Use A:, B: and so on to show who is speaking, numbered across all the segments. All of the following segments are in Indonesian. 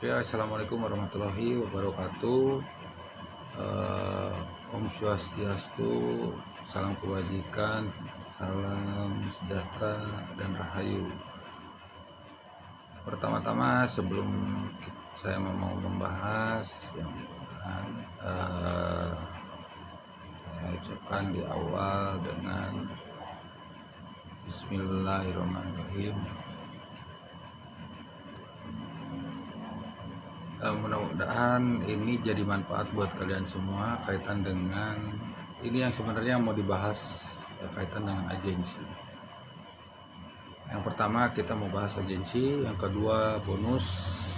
A: Ya, assalamualaikum warahmatullahi wabarakatuh. Om Swastiastu, salam kebajikan, salam sejahtera dan rahayu. Pertama-tama sebelum saya mau membahas yang saya ucapkan di awal dengan Bismillahirrahmanirrahim. Mudah-mudahan ini jadi manfaat buat kalian semua kaitan dengan ini yang sebenarnya mau dibahas kaitan dengan agensi. Yang pertama kita mau bahas agensi, yang kedua bonus,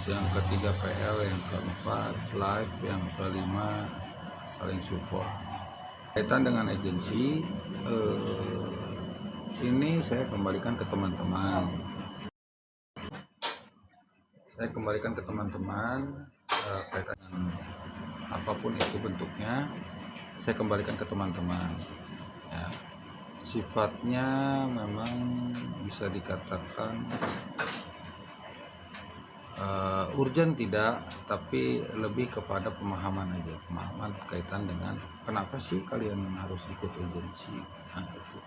A: yang ketiga PL, yang keempat live, yang kelima saling support. Kaitan dengan agensi ini saya kembalikan ke teman-teman. Kaitan dengan apapun itu bentuknya, saya kembalikan ke teman-teman. Ya, sifatnya memang bisa dikatakan urgent tidak, tapi lebih kepada pemahaman aja, pemahaman kaitan dengan kenapa sih kalian harus ikut agensi. Nah, itu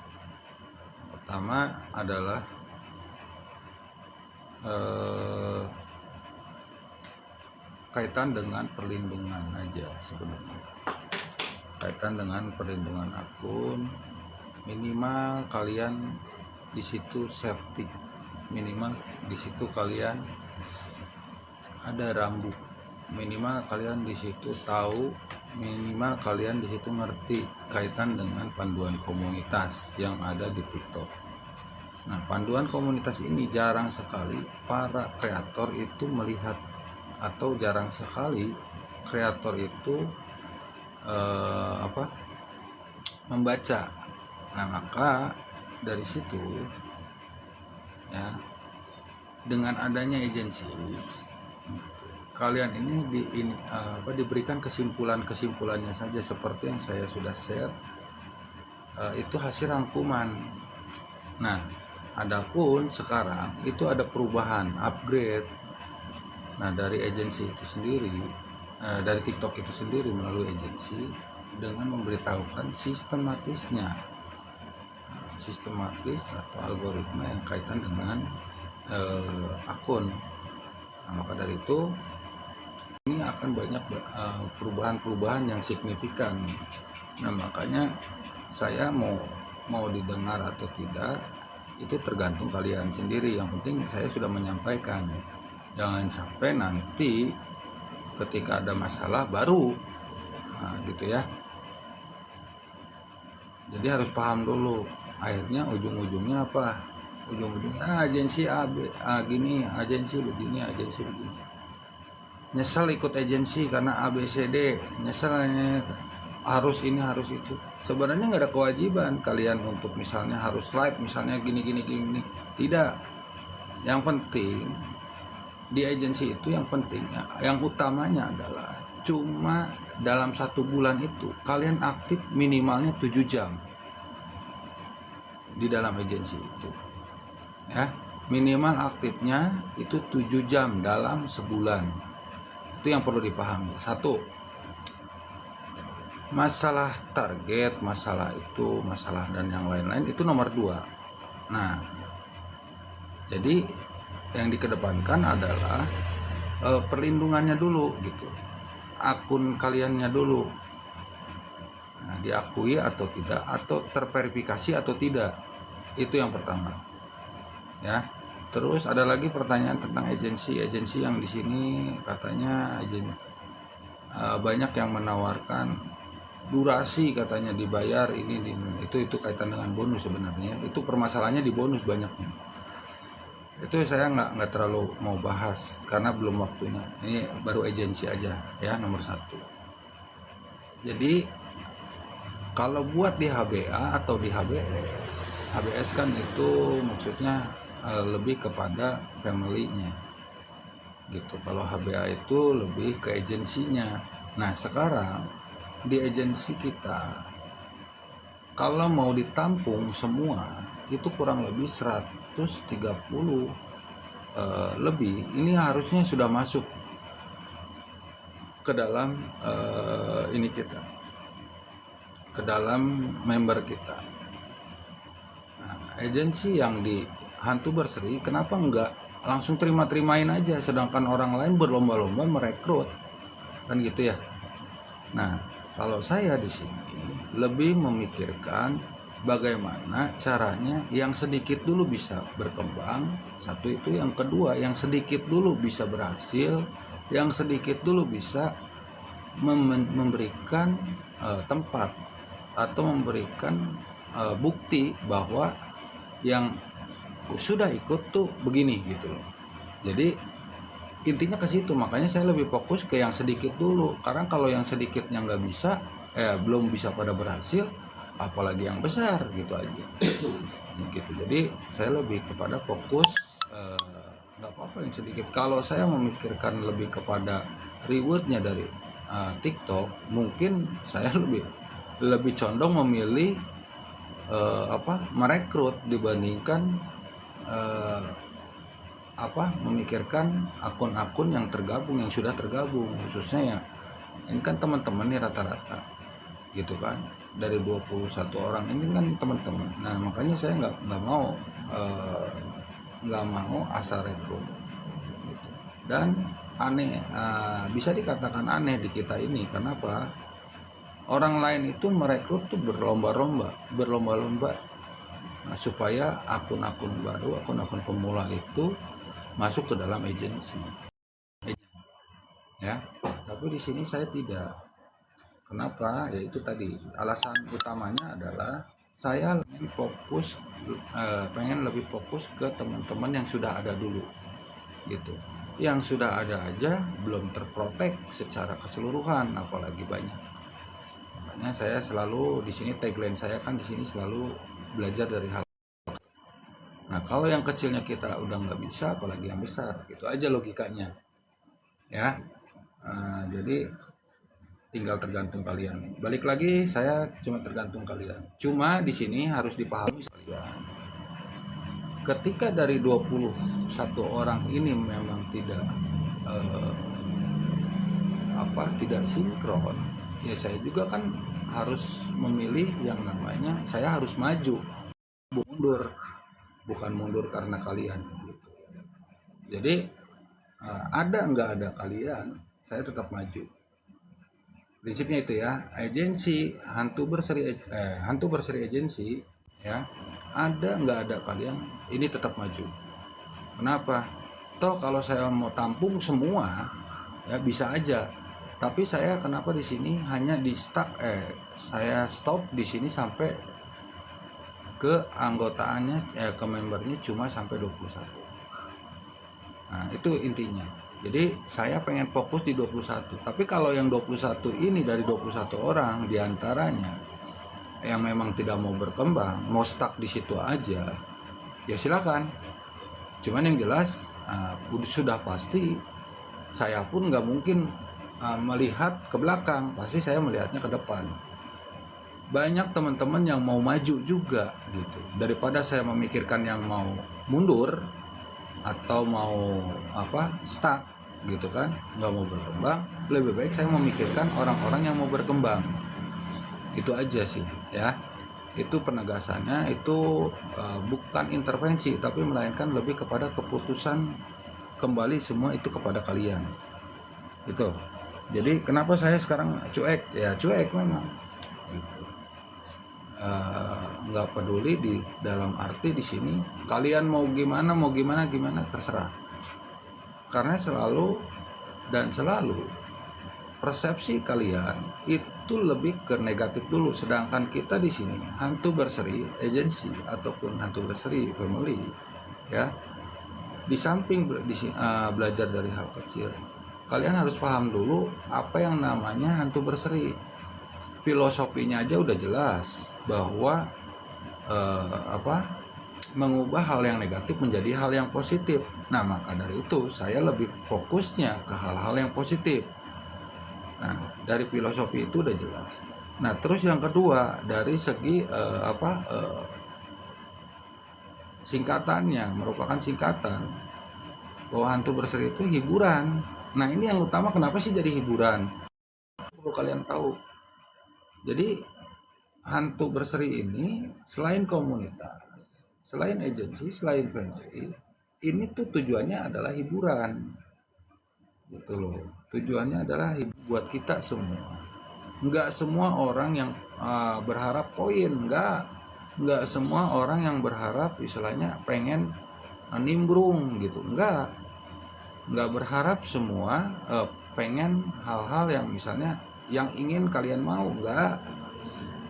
A: pertama adalah kaitan dengan perlindungan aja sebenarnya. Kaitan dengan perlindungan akun, minimal kalian di situ safety, minimal di situ kalian ada rambu, minimal kalian di situ tahu, minimal kalian di situ ngerti kaitan dengan panduan komunitas yang ada di TikTok. Nah, panduan komunitas ini jarang sekali para kreator itu melihat, atau jarang sekali kreator itu membaca. Nah, maka dari situ ya, dengan adanya agensi kalian ini diberikan kesimpulannya saja seperti yang saya sudah share, itu hasil rangkuman. Nah, adapun sekarang itu ada perubahan, upgrade. Nah, dari agensi itu sendiri, dari TikTok itu sendiri melalui agensi dengan memberitahukan sistematis atau algoritma yang kaitan dengan akun. Nah, maka dari itu ini akan banyak perubahan-perubahan yang signifikan. Nah, makanya saya mau didengar atau tidak itu tergantung kalian sendiri. Yang penting saya sudah menyampaikan. Jangan sampai nanti ketika ada masalah baru, gitu ya. Jadi harus paham dulu. Akhirnya ujung-ujungnya apa? Ujung-ujungnya agensi gini, agensi begini, agensi begini. Nyesel ikut agensi karena ABCD, nyeselnya harus ini harus itu. Sebenarnya nggak ada kewajiban kalian untuk misalnya harus live, misalnya gini. Tidak. Yang penting di agensi itu yang pentingnya, yang utamanya adalah cuma dalam 1 bulan itu kalian aktif minimalnya 7 jam di dalam agensi itu ya, minimal aktifnya itu 7 jam dalam sebulan. Itu yang perlu dipahami. Satu, masalah target, masalah dan yang lain-lain itu nomor 2. Nah, jadi yang dikedepankan adalah perlindungannya dulu gitu, akun kaliannya dulu. Nah, diakui atau tidak, atau terverifikasi atau tidak, itu yang pertama ya. Terus ada lagi pertanyaan tentang agensi yang di sini katanya banyak yang menawarkan durasi, katanya dibayar ini itu kaitan dengan bonus. Sebenarnya itu permasalahannya di bonus banyaknya. Itu saya nggak terlalu mau bahas karena belum waktunya. Ini baru agensi aja ya, nomor 1. Jadi kalau buat di HBA atau di HBS kan itu maksudnya lebih kepada family-nya gitu. Kalau HBA itu lebih ke agensinya. Nah, sekarang di agensi kita kalau mau ditampung semua itu kurang lebih 130 lebih, ini harusnya sudah masuk ke dalam ini kita, ke dalam member kita. Nah, agensi yang di Hantu Berseri kenapa enggak langsung terima-terimain aja, sedangkan orang lain berlomba-lomba merekrut, kan gitu ya. Nah, kalau saya di sini lebih memikirkan bagaimana caranya yang sedikit dulu bisa berkembang, satu itu, yang kedua yang sedikit dulu bisa berhasil, yang sedikit dulu bisa memberikan tempat atau memberikan bukti bahwa yang sudah ikut tuh begini gitu loh. Jadi intinya ke situ, makanya saya lebih fokus ke yang sedikit dulu, karena kalau yang sedikitnya nggak bisa, belum bisa pada berhasil, apalagi yang besar gitu aja. Gitu. Jadi saya lebih kepada fokus, nggak apa-apa yang sedikit. Kalau saya memikirkan lebih kepada rewardnya dari TikTok, mungkin saya lebih condong memilih merekrut dibandingkan memikirkan akun-akun yang tergabung, yang sudah tergabung, khususnya ya ini kan teman-teman nih rata-rata gitu kan, dari 21 orang ini kan teman-teman. Nah makanya saya nggak mau asal rekrut gitu. Dan aneh, bisa dikatakan aneh di kita ini, kenapa orang lain itu merekrut tuh berlomba-lomba supaya akun-akun baru, akun-akun pemula itu masuk ke dalam agensi ya. Tapi di sini saya tidak. Kenapa? Ya itu tadi, alasan utamanya adalah saya pengen lebih fokus ke teman-teman yang sudah ada dulu gitu. Yang sudah ada aja belum terprotek secara keseluruhan, apalagi banyak. Makanya saya selalu di sini, tagline saya kan di sini selalu belajar dari hal. Nah kalau yang kecilnya kita udah nggak bisa, apalagi yang besar, gitu aja logikanya ya. Jadi tinggal tergantung kalian. Balik lagi, saya cuma tergantung kalian. Cuma di sini harus dipahami sekalian, ketika dari 21 orang ini memang tidak tidak sinkron, ya saya juga kan harus memilih yang namanya saya harus maju, mundur, bukan mundur karena kalian gitu. Jadi ada nggak ada kalian, saya tetap maju. Prinsipnya itu ya. Agensi Hantu Berseri agensi ya, ada nggak ada kalian, ini tetap maju. Kenapa? Toh kalau saya mau tampung semua ya bisa aja, tapi saya kenapa di sini hanya saya stop di sini sampai ke anggotaannya, ke membernya cuma sampai 21. Nah itu intinya. Jadi saya pengen fokus di 21. Tapi kalau yang 21 ini dari 21 orang diantaranya yang memang tidak mau berkembang, mau stuck di situ aja, ya silakan. Cuman yang jelas sudah pasti saya pun nggak mungkin melihat ke belakang, pasti saya melihatnya ke depan. Banyak teman-teman yang mau maju juga gitu. Daripada saya memikirkan yang mau mundur atau mau stuck gitu kan, nggak mau berkembang, lebih baik saya memikirkan orang-orang yang mau berkembang. Itu aja sih ya. Itu penegasannya, itu bukan intervensi, tapi melainkan lebih kepada keputusan kembali semua itu kepada kalian itu. Jadi kenapa saya sekarang cuek, ya cuek memang gitu. Nggak peduli di dalam arti di sini kalian mau gimana terserah, karena selalu persepsi kalian itu lebih ke negatif dulu, sedangkan kita di sini Hantu Berseri agensi ataupun Hantu Berseri family ya, di samping belajar dari hal kecil, kalian harus paham dulu apa yang namanya Hantu Berseri. Filosofinya aja udah jelas bahwa mengubah hal yang negatif menjadi hal yang positif. Nah maka dari itu saya lebih fokusnya ke hal-hal yang positif. Nah dari filosofi itu udah jelas. Nah terus yang kedua dari segi singkatannya, merupakan singkatan bahwa Hantu Berseri itu hiburan Nah ini yang utama, kenapa sih jadi hiburan? Perlu kalian tahu. Jadi hantu berseri ini selain komunitas, selain agensi, selain family, ini tuh tujuannya adalah hiburan, gitu loh. Tujuannya adalah buat kita semua. Nggak semua orang yang berharap koin, nggak semua orang yang berharap istilahnya pengen nimbrung gitu, nggak berharap semua pengen hal-hal yang misalnya yang ingin kalian mau, nggak.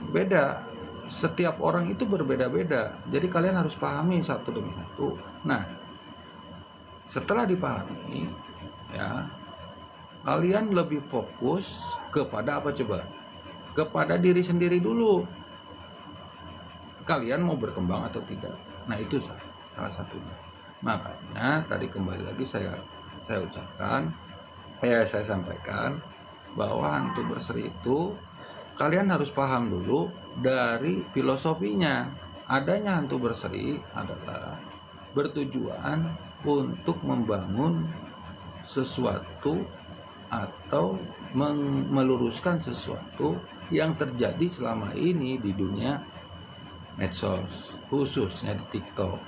A: Beda, setiap orang itu berbeda-beda, jadi kalian harus pahami satu demi satu. Nah setelah dipahami ya, kalian lebih fokus kepada apa coba? Kepada diri sendiri dulu, kalian mau berkembang atau tidak. Nah itu salah satunya. Makanya tadi kembali lagi saya ucapkan, saya sampaikan bahwa hantu berseri itu kalian harus paham dulu dari filosofinya. Adanya hantu berseri adalah bertujuan untuk membangun sesuatu atau meluruskan sesuatu yang terjadi selama ini di dunia medsos, khususnya di TikTok.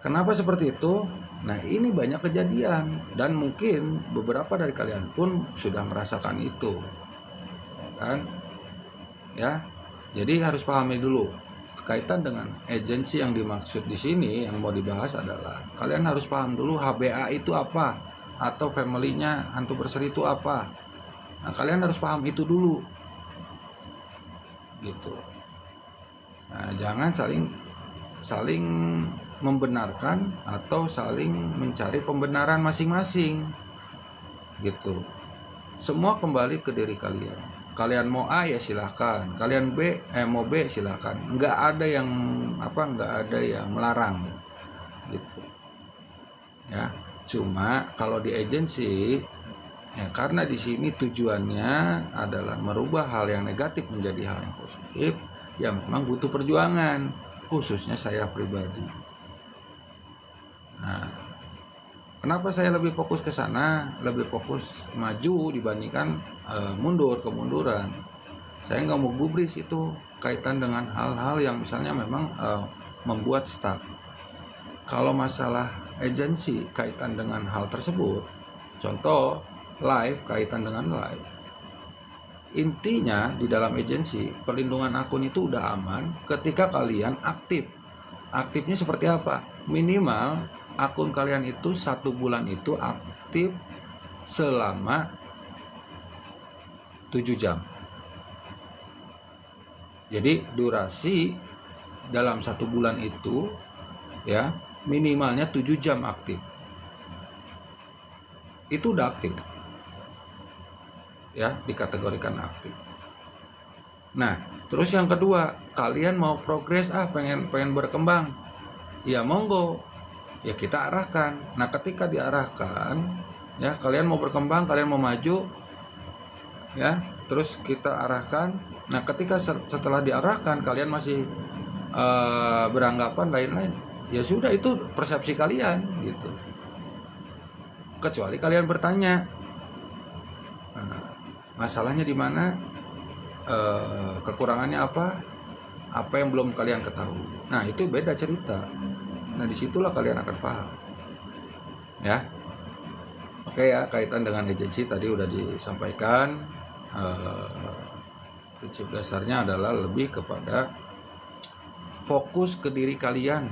A: Kenapa seperti itu? Nah ini banyak kejadian dan mungkin beberapa dari kalian pun sudah merasakan itu, kan? Ya, jadi harus pahami dulu kaitan dengan agensi yang dimaksud di sini. Yang mau dibahas adalah kalian harus paham dulu HBA itu apa, atau family-nya hantu berseri itu apa. Nah kalian harus paham itu dulu, gitu. Nah, jangan saling membenarkan atau saling mencari pembenaran masing-masing, gitu. Semua kembali ke diri kalian. Kalian mau A ya silahkan, kalian mau B silahkan. Nggak ada yang melarang, gitu. Ya, cuma kalau di agensi ya, karena di sini tujuannya adalah merubah hal yang negatif menjadi hal yang positif, ya memang butuh perjuangan, khususnya saya pribadi. Nah, kenapa saya lebih fokus ke sana, lebih fokus maju dibandingkan kemunduran. Saya nggak mau gubris itu kaitan dengan hal-hal yang misalnya memang membuat stuck. Kalau masalah agensi kaitan dengan hal tersebut, contoh live kaitan dengan live. Intinya di dalam agensi perlindungan akun itu udah aman ketika kalian aktif. Aktifnya seperti apa? Minimal akun kalian itu 1 bulan itu aktif selama 7 jam. Jadi durasi dalam 1 bulan itu ya minimalnya 7 jam aktif. Itu udah aktif, ya, dikategorikan aktif. Nah terus yang kedua, kalian mau progres, pengen berkembang, ya monggo, ya kita arahkan. Nah ketika diarahkan, ya kalian mau berkembang, kalian mau maju, ya terus kita arahkan. Nah ketika setelah diarahkan kalian masih beranggapan lain-lain, ya sudah, itu persepsi kalian, gitu. Kecuali kalian bertanya, masalahnya di mana, kekurangannya apa yang belum kalian ketahui. Nah itu beda cerita. Nah disitulah kalian akan paham, ya. Oke ya, kaitan dengan agensi tadi udah disampaikan. Prinsip dasarnya adalah lebih kepada fokus ke diri kalian.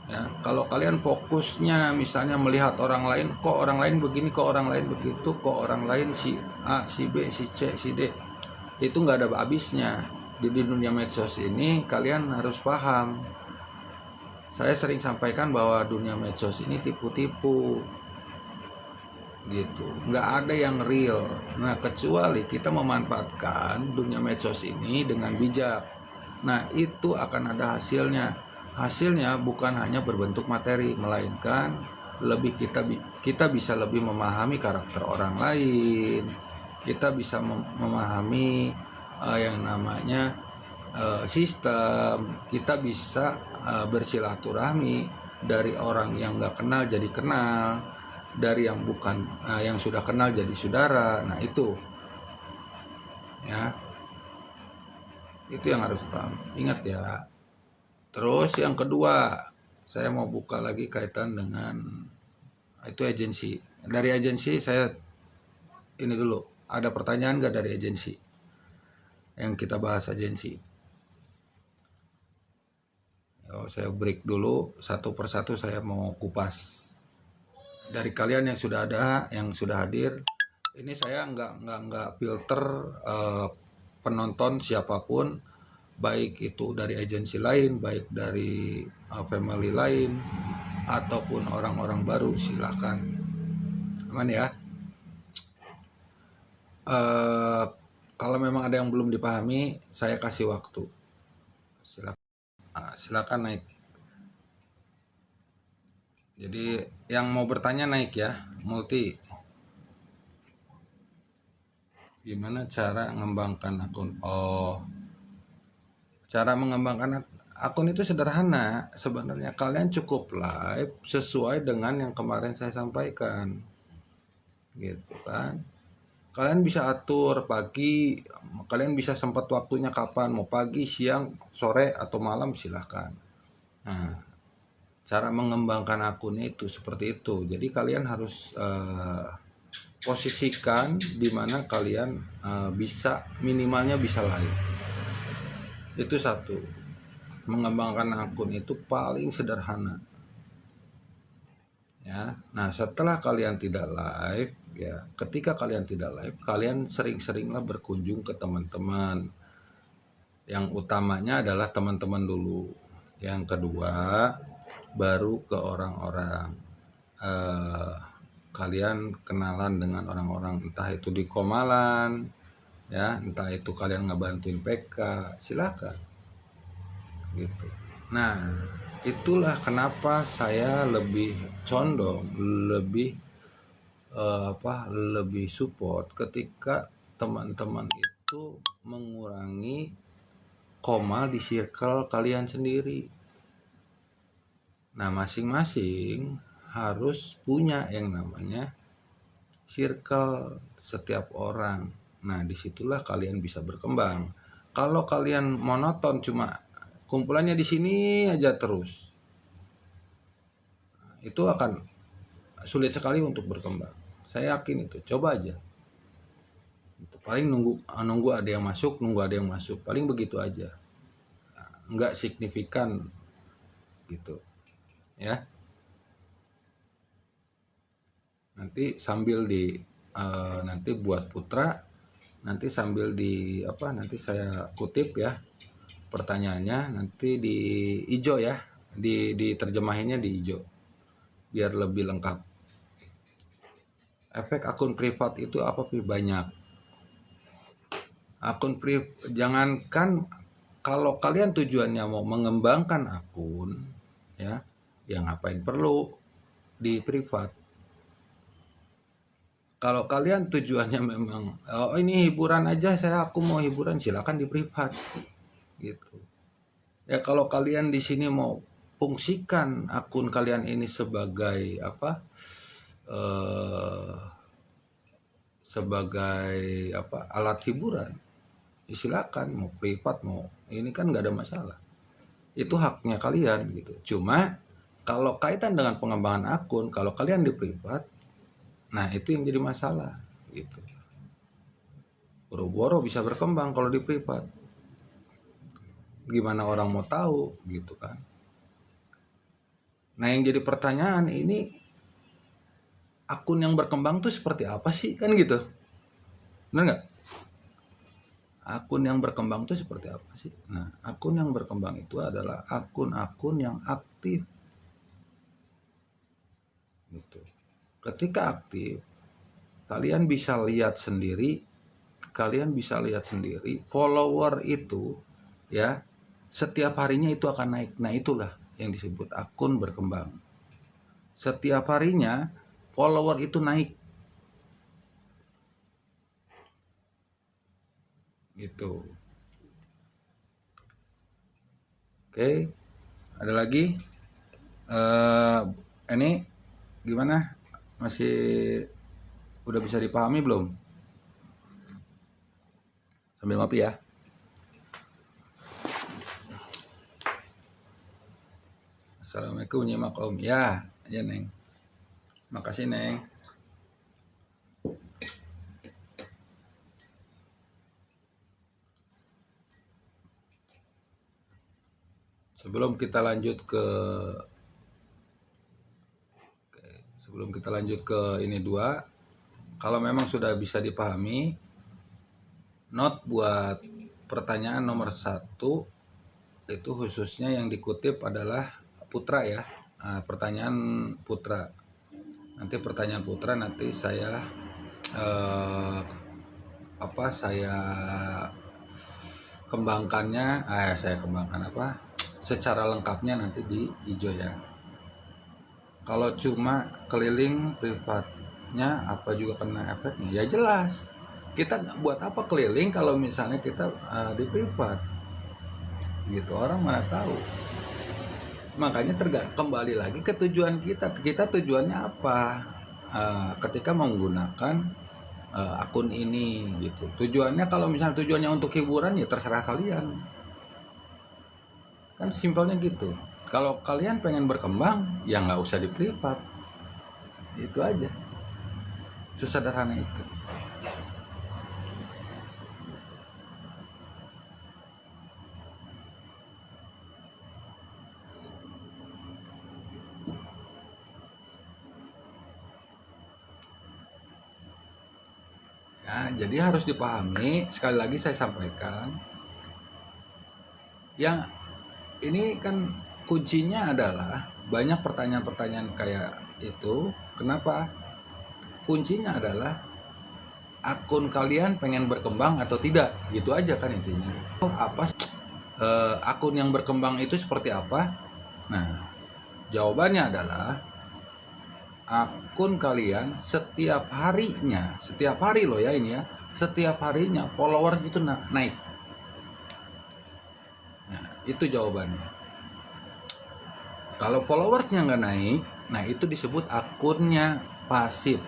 A: Ya, kalau kalian fokusnya misalnya melihat orang lain, kok orang lain begini, kok orang lain begitu, kok orang lain si A, si B, si C, si D, itu nggak ada habisnya. Di dunia medsos ini kalian harus paham. Saya sering sampaikan bahwa dunia medsos ini tipu-tipu, gitu. Nggak ada yang real. Nah kecuali kita memanfaatkan dunia medsos ini dengan bijak. Nah itu akan ada hasilnya. Hasilnya bukan hanya berbentuk materi, melainkan lebih kita bisa lebih memahami karakter orang lain. Kita bisa memahami yang namanya sistem. Kita bisa bersilaturahmi dari orang yang nggak kenal jadi kenal. dari yang bukan yang sudah kenal jadi saudara. Nah itu ya, itu yang harus paham, ingat ya. Terus yang kedua, saya mau buka lagi kaitan dengan itu agensi. Dari agensi saya ini dulu, ada pertanyaan nggak dari agensi yang kita bahas agensi? Saya break dulu satu persatu, saya mau kupas dari kalian yang sudah ada, yang sudah hadir. Ini saya nggak filter penonton siapapun, baik itu dari agensi lain, baik dari family lain, ataupun orang-orang baru, silahkan. Aman ya. Kalau memang ada yang belum dipahami, saya kasih waktu. Silakan naik. Jadi yang mau bertanya naik ya, multi. Gimana cara mengembangkan akun? Oh, cara mengembangkan akun itu sederhana. Sebenarnya kalian cukup live sesuai dengan yang kemarin saya sampaikan. Gitu kan. Kalian bisa atur pagi, kalian bisa sempat waktunya kapan, mau pagi, siang, sore, atau malam, silahkan. Nah, cara mengembangkan akunnya itu seperti itu. Jadi kalian harus posisikan di mana kalian bisa, minimalnya bisa live. Itu satu. Mengembangkan akun itu paling sederhana. Ya. Nah, setelah kalian tidak live, ya, ketika kalian tidak live, kalian sering-seringlah berkunjung ke teman-teman. Yang utamanya adalah teman-teman dulu. Yang kedua, baru ke orang-orang. Kalian kenalan dengan orang-orang, entah itu di Komalan, ya, entah itu kalian ngebantuin PK, silakan. Gitu. Nah, itulah kenapa saya lebih condong, lebih support ketika teman-teman itu mengurangi komal di circle kalian sendiri. Nah, masing-masing harus punya yang namanya circle setiap orang. Nah, disitulah kalian bisa berkembang. Kalau kalian monoton cuma kumpulannya di sini aja terus, itu akan sulit sekali untuk berkembang. Saya yakin itu. Coba aja. Paling nunggu ada yang masuk, paling begitu aja. Nggak signifikan gitu. Ya. Nanti sambil nanti buat Putra, nanti sambil nanti saya kutip ya pertanyaannya, nanti di hijau ya, diterjemahinnya di hijau biar lebih lengkap. Efek akun privat itu apa sih? Banyak. Akun privat, jangankan kalau kalian tujuannya mau mengembangkan akun, ya ngapain perlu di privat. Kalau kalian tujuannya memang ini hiburan aja, aku mau hiburan, silakan di privat gitu. Ya kalau kalian di sini mau fungsikan akun kalian ini sebagai alat hiburan, ya silakan, mau privat mau ini kan nggak ada masalah, itu haknya kalian gitu. Cuma kalau kaitan dengan pengembangan akun, kalau kalian di privat, nah itu yang jadi masalah gitu. Boro-boro bisa berkembang kalau di privat, gimana orang mau tahu gitu kan. Nah yang jadi pertanyaan ini, akun yang berkembang tuh seperti apa sih kan gitu, benar nggak? Akun yang berkembang tuh seperti apa sih? Nah akun yang berkembang itu adalah akun-akun yang aktif gitu. Ketika aktif, kalian bisa lihat sendiri, follower itu ya setiap harinya itu akan naik. Nah itulah yang disebut akun berkembang. Setiap harinya follower itu naik gitu. Oke, ada lagi ini gimana Masih udah bisa dipahami belum? Sambil ngopi ya. Assalamualaikum nyimak om. Ya, ya Neng. Makasih Neng. Sebelum kita lanjut ke ini dua, kalau memang sudah bisa dipahami, note buat pertanyaan nomor 1 itu khususnya yang dikutip adalah Putra ya. Nah, pertanyaan Putra. Nanti pertanyaan Putra nanti saya saya kembangkannya, secara lengkapnya nanti di hijau ya. Kalau cuma keliling privatnya apa juga kena efeknya? Ya jelas. Kita buat apa keliling kalau misalnya kita di privat? Gitu, orang mana tahu. Makanya kembali lagi ke tujuan kita tujuannya apa ketika menggunakan akun ini gitu. Tujuannya kalau misalnya tujuannya untuk hiburan ya terserah kalian, kan simpelnya gitu. Kalau kalian pengen berkembang ya nggak usah di privat, itu aja, sesederhana itu. Ya, jadi harus dipahami, sekali lagi saya sampaikan, yang ini kan kuncinya adalah banyak pertanyaan-pertanyaan kayak itu. Kenapa? Kuncinya adalah akun kalian pengen berkembang atau tidak, gitu aja kan intinya. Akun yang berkembang itu seperti apa? Nah, jawabannya adalah akun kalian setiap hari loh ya ini ya, setiap harinya followers itu naik. Nah, itu jawabannya. Kalau followersnya nggak naik, nah itu disebut akunnya pasif.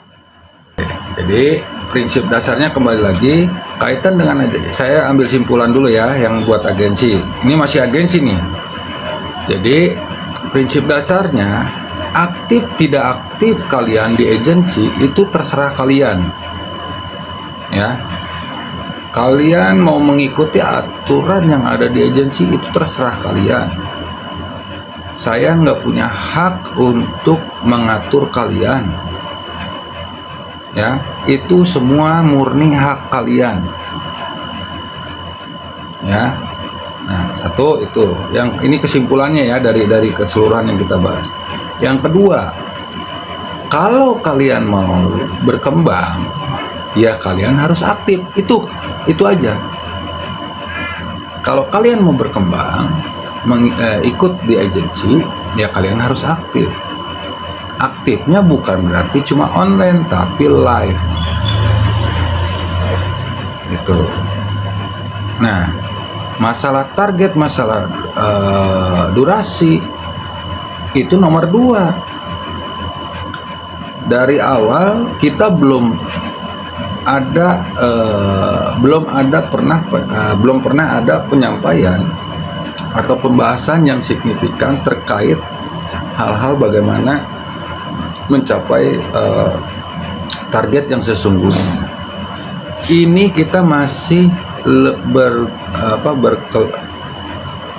A: Jadi prinsip dasarnya kembali lagi kaitan dengan, saya ambil simpulan dulu ya yang buat agensi. Ini masih agensi nih. Jadi prinsip dasarnya aktif tidak aktif kalian di agensi itu terserah kalian. Ya. Kalian mau mengikuti aturan yang ada di agensi itu terserah kalian. Saya nggak punya hak untuk mengatur kalian. Ya, itu semua murni hak kalian. Ya. Nah, satu itu. Yang ini kesimpulannya ya dari keseluruhan yang kita bahas. Yang kedua, kalau kalian mau berkembang, ya kalian harus aktif. Itu aja. Kalau kalian mau berkembang, ikut di agensi, ya kalian harus aktif. Aktifnya bukan berarti cuma online, tapi live. Gitu. Nah, masalah target, masalah durasi itu nomor 2. Dari awal kita belum pernah ada penyampaian atau pembahasan yang signifikan terkait hal-hal bagaimana mencapai target yang sesungguhnya. Ini kita masih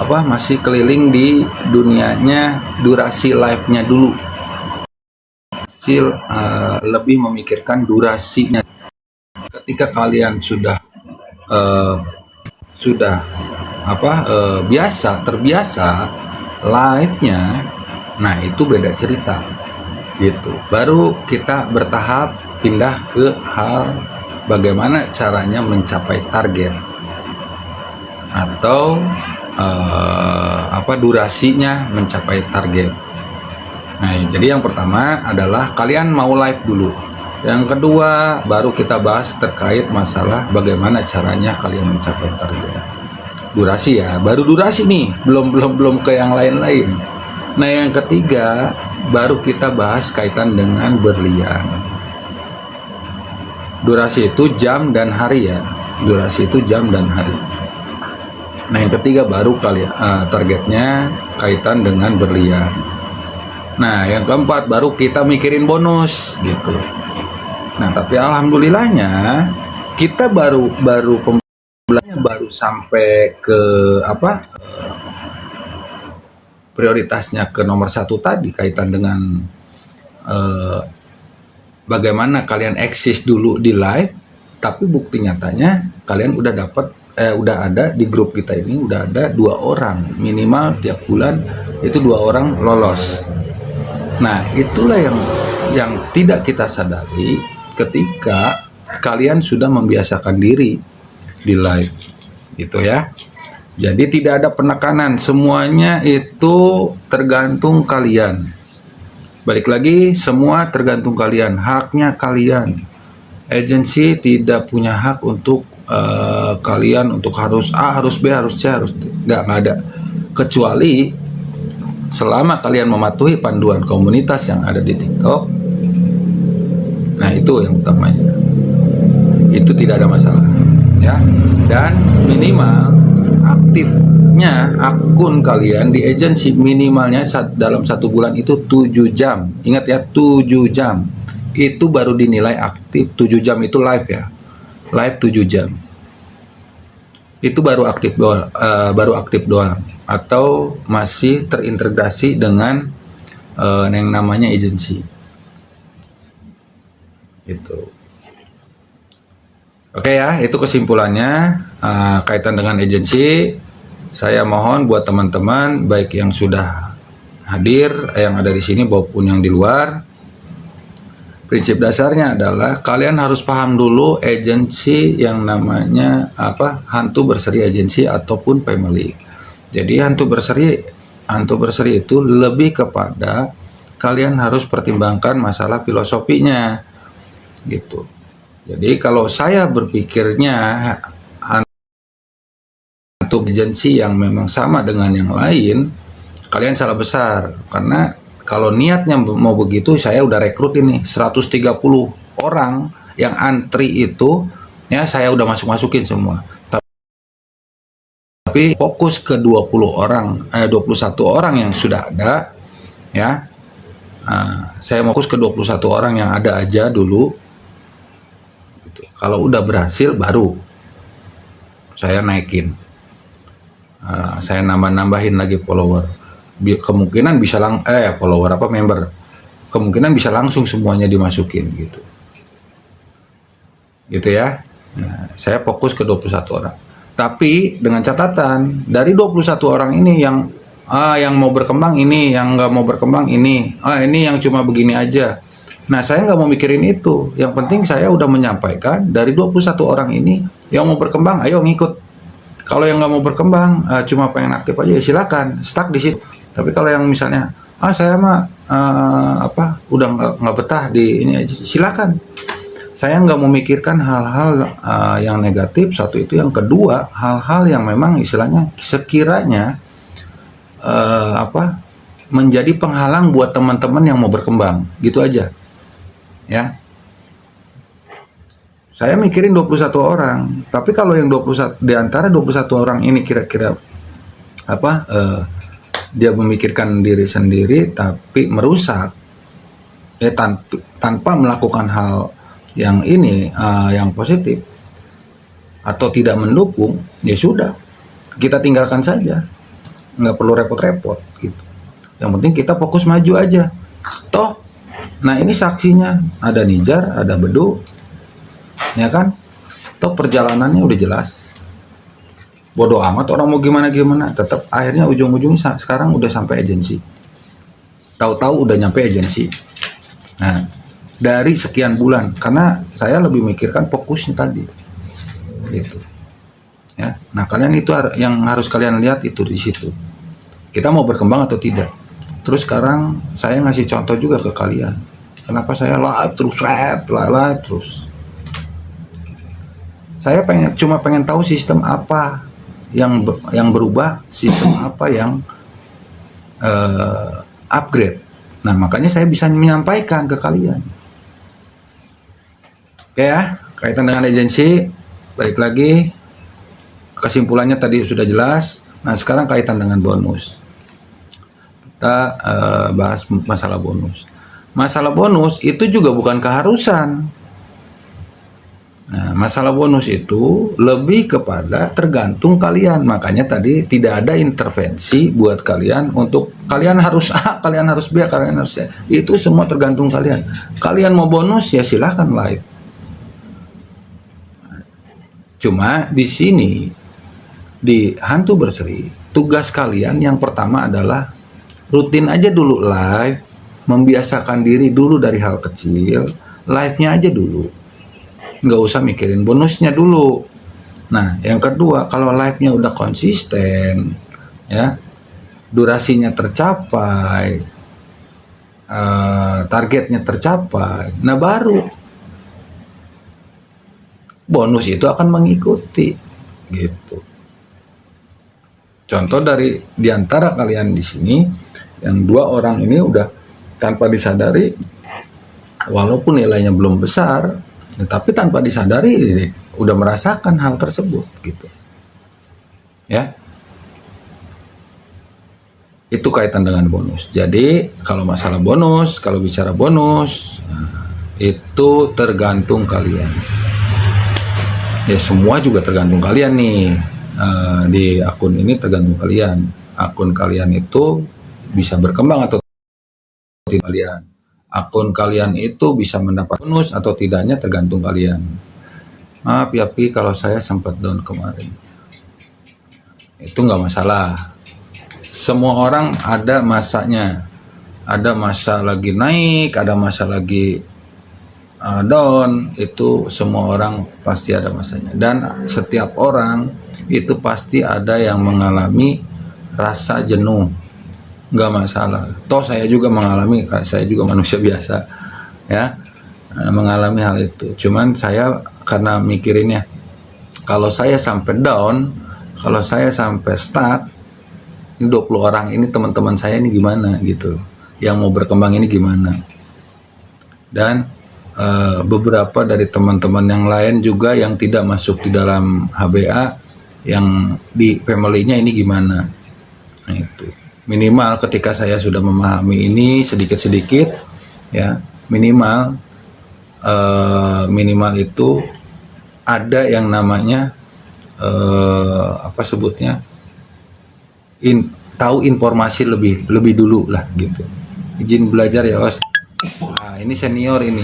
A: masih keliling di dunianya durasi live-nya dulu. Lebih memikirkan durasinya. Ketika kalian sudah terbiasa live-nya, nah itu beda cerita gitu. Baru kita bertahap pindah ke hal bagaimana caranya mencapai target atau durasinya mencapai target. Nah, jadi yang pertama adalah kalian mau live dulu. Yang kedua baru kita bahas terkait masalah bagaimana caranya kalian mencapai target. Durasi ya, baru durasi nih, belum ke yang lain-lain. Nah, yang ketiga baru kita bahas kaitan dengan berlian. Durasi itu jam dan hari ya. Durasi itu jam dan hari. Nah, yang ketiga baru kalian targetnya kaitan dengan berlian. Nah, yang keempat baru kita mikirin bonus gitu. Nah, tapi alhamdulillahnya kita baru pembelajarannya baru sampai ke prioritasnya ke nomor 1 tadi kaitan dengan bagaimana kalian eksis dulu di live, tapi bukti nyatanya kalian udah dapat udah ada di grup kita ini, udah ada 2 orang minimal tiap bulan itu 2 orang lolos. Nah, itulah yang tidak kita sadari ketika kalian sudah membiasakan diri di live gitu ya. Jadi tidak ada penekanan, semuanya itu tergantung kalian. Balik lagi, semua tergantung kalian, haknya kalian. Agensi tidak punya hak untuk kalian untuk harus A, harus B, harus C, harus nggak ada. Kecuali selama kalian mematuhi panduan komunitas yang ada di TikTok, nah itu yang utamanya. Itu tidak ada masalah, ya. Dan minimal aktifnya akun kalian di agensi minimalnya dalam 1 bulan itu 7 jam. Ingat ya, 7 jam. Itu baru dinilai aktif. 7 jam itu live ya. Live 7 jam. Itu baru aktif doang. Atau masih terintegrasi dengan yang namanya agensi. Itu. Oke ya, itu kesimpulannya kaitan dengan agensi. Saya mohon buat teman-teman baik yang sudah hadir, yang ada di sini maupun yang di luar, prinsip dasarnya adalah kalian harus paham dulu agensi yang namanya hantu berseri agensi ataupun family. Jadi hantu berseri itu lebih kepada kalian harus pertimbangkan masalah filosofinya gitu. Jadi kalau saya berpikirnya untuk agensi yang memang sama dengan yang lain, kalian salah besar. Karena kalau niatnya mau begitu, saya udah rekrut ini 130 orang yang antri itu, ya saya udah masukin semua. Tapi fokus ke 21 orang yang sudah ada, ya. Saya fokus ke 21 orang yang ada aja dulu. Kalau udah berhasil baru saya naikin, saya nambahin lagi follower. Kemungkinan bisa member. Kemungkinan bisa langsung semuanya dimasukin gitu ya. Nah, saya fokus ke 21 orang. Tapi dengan catatan dari 21 orang ini yang mau berkembang ini, yang nggak mau berkembang ini, ini yang cuma begini aja. Nah, saya nggak mau mikirin itu. Yang penting saya udah menyampaikan dari 21 orang ini yang mau berkembang, ayo ngikut. Kalau yang nggak mau berkembang, cuma pengen aktif aja, ya silakan, stuck di situ. Tapi kalau yang misalnya, saya mah udah nggak betah di ini aja, silakan. Saya nggak memikirkan hal-hal yang negatif. Satu itu, yang kedua, hal-hal yang memang istilahnya sekiranya menjadi penghalang buat teman-teman yang mau berkembang, gitu aja. Ya, saya mikirin 21 orang, tapi kalau yang 21 di antara 21 orang ini kira-kira dia memikirkan diri sendiri tapi merusak, ya tanpa melakukan hal yang ini yang positif atau tidak mendukung, ya sudah, kita tinggalkan saja, nggak perlu repot-repot gitu. Yang penting kita fokus maju aja. Toh, nah ini saksinya ada Nijar, ada Bedu, ya kan? Toh perjalanannya udah jelas. Bodoh amat orang mau gimana, tetap akhirnya ujung-ujungnya sekarang udah sampai agensi. Tahu-tahu udah nyampe agensi. Nah, dari sekian bulan, karena saya lebih mikirkan fokusnya tadi, gitu. Ya, nah kalian itu yang harus kalian lihat itu di situ. Kita mau berkembang atau tidak. Terus sekarang saya ngasih contoh juga ke kalian. Kenapa saya live terus? Saya cuma pengen tahu sistem apa yang berubah, sistem apa yang upgrade. Nah, makanya saya bisa menyampaikan ke kalian. Oke ya, kaitan dengan agensi, balik lagi, kesimpulannya tadi sudah jelas. Nah, sekarang kaitan dengan bonus. Kita bahas masalah bonus. Masalah bonus itu juga bukan keharusan. Nah, masalah bonus itu lebih kepada tergantung kalian. Makanya tadi tidak ada intervensi buat kalian untuk kalian harus A, kalian harus B, kalian harus C. Itu semua tergantung kalian. Kalian mau bonus ya silahkan live. Cuma di sini di Hantu Berseri, tugas kalian yang pertama adalah rutin aja dulu live, membiasakan diri dulu dari hal kecil, live-nya aja dulu. Nggak usah mikirin bonusnya dulu. Nah, yang kedua, kalau live-nya udah konsisten, ya, durasinya tercapai, targetnya tercapai, nah baru bonus itu akan mengikuti, gitu. Contoh dari diantara kalian di sini, yang 2 orang ini udah tanpa disadari, walaupun nilainya belum besar, tapi tanpa disadari udah merasakan hal tersebut, gitu. Ya, itu kaitan dengan bonus. Jadi kalau masalah bonus, kalau bicara bonus, itu tergantung kalian. Ya, semua juga tergantung kalian nih. Di akun ini tergantung kalian. Akun kalian itu bisa berkembang atau tidak kalian. Akun kalian itu bisa mendapat bonus atau tidaknya tergantung kalian. Maaf ya Pi, kalau saya sempat down kemarin. Itu nggak masalah. Semua orang ada masanya. Ada masa lagi naik, ada masa lagi down. Itu semua orang pasti ada masanya. Dan setiap orang itu pasti ada yang mengalami rasa jenuh. Nggak masalah. Toh saya juga mengalami, saya juga manusia biasa, ya, mengalami hal itu. Cuman saya karena mikirinnya, kalau saya sampai down, kalau saya sampai start, ini 20 orang ini teman-teman saya ini gimana gitu, yang mau berkembang ini gimana. Dan beberapa dari teman-teman yang lain juga yang tidak masuk di dalam HBA, yang di family-nya ini gimana. Nah, itu minimal ketika saya sudah memahami ini sedikit-sedikit, ya, minimal itu ada yang namanya apa sebutnya, tahu informasi lebih dulu lah, gitu. Izin belajar ya Os. Nah, ini senior ini,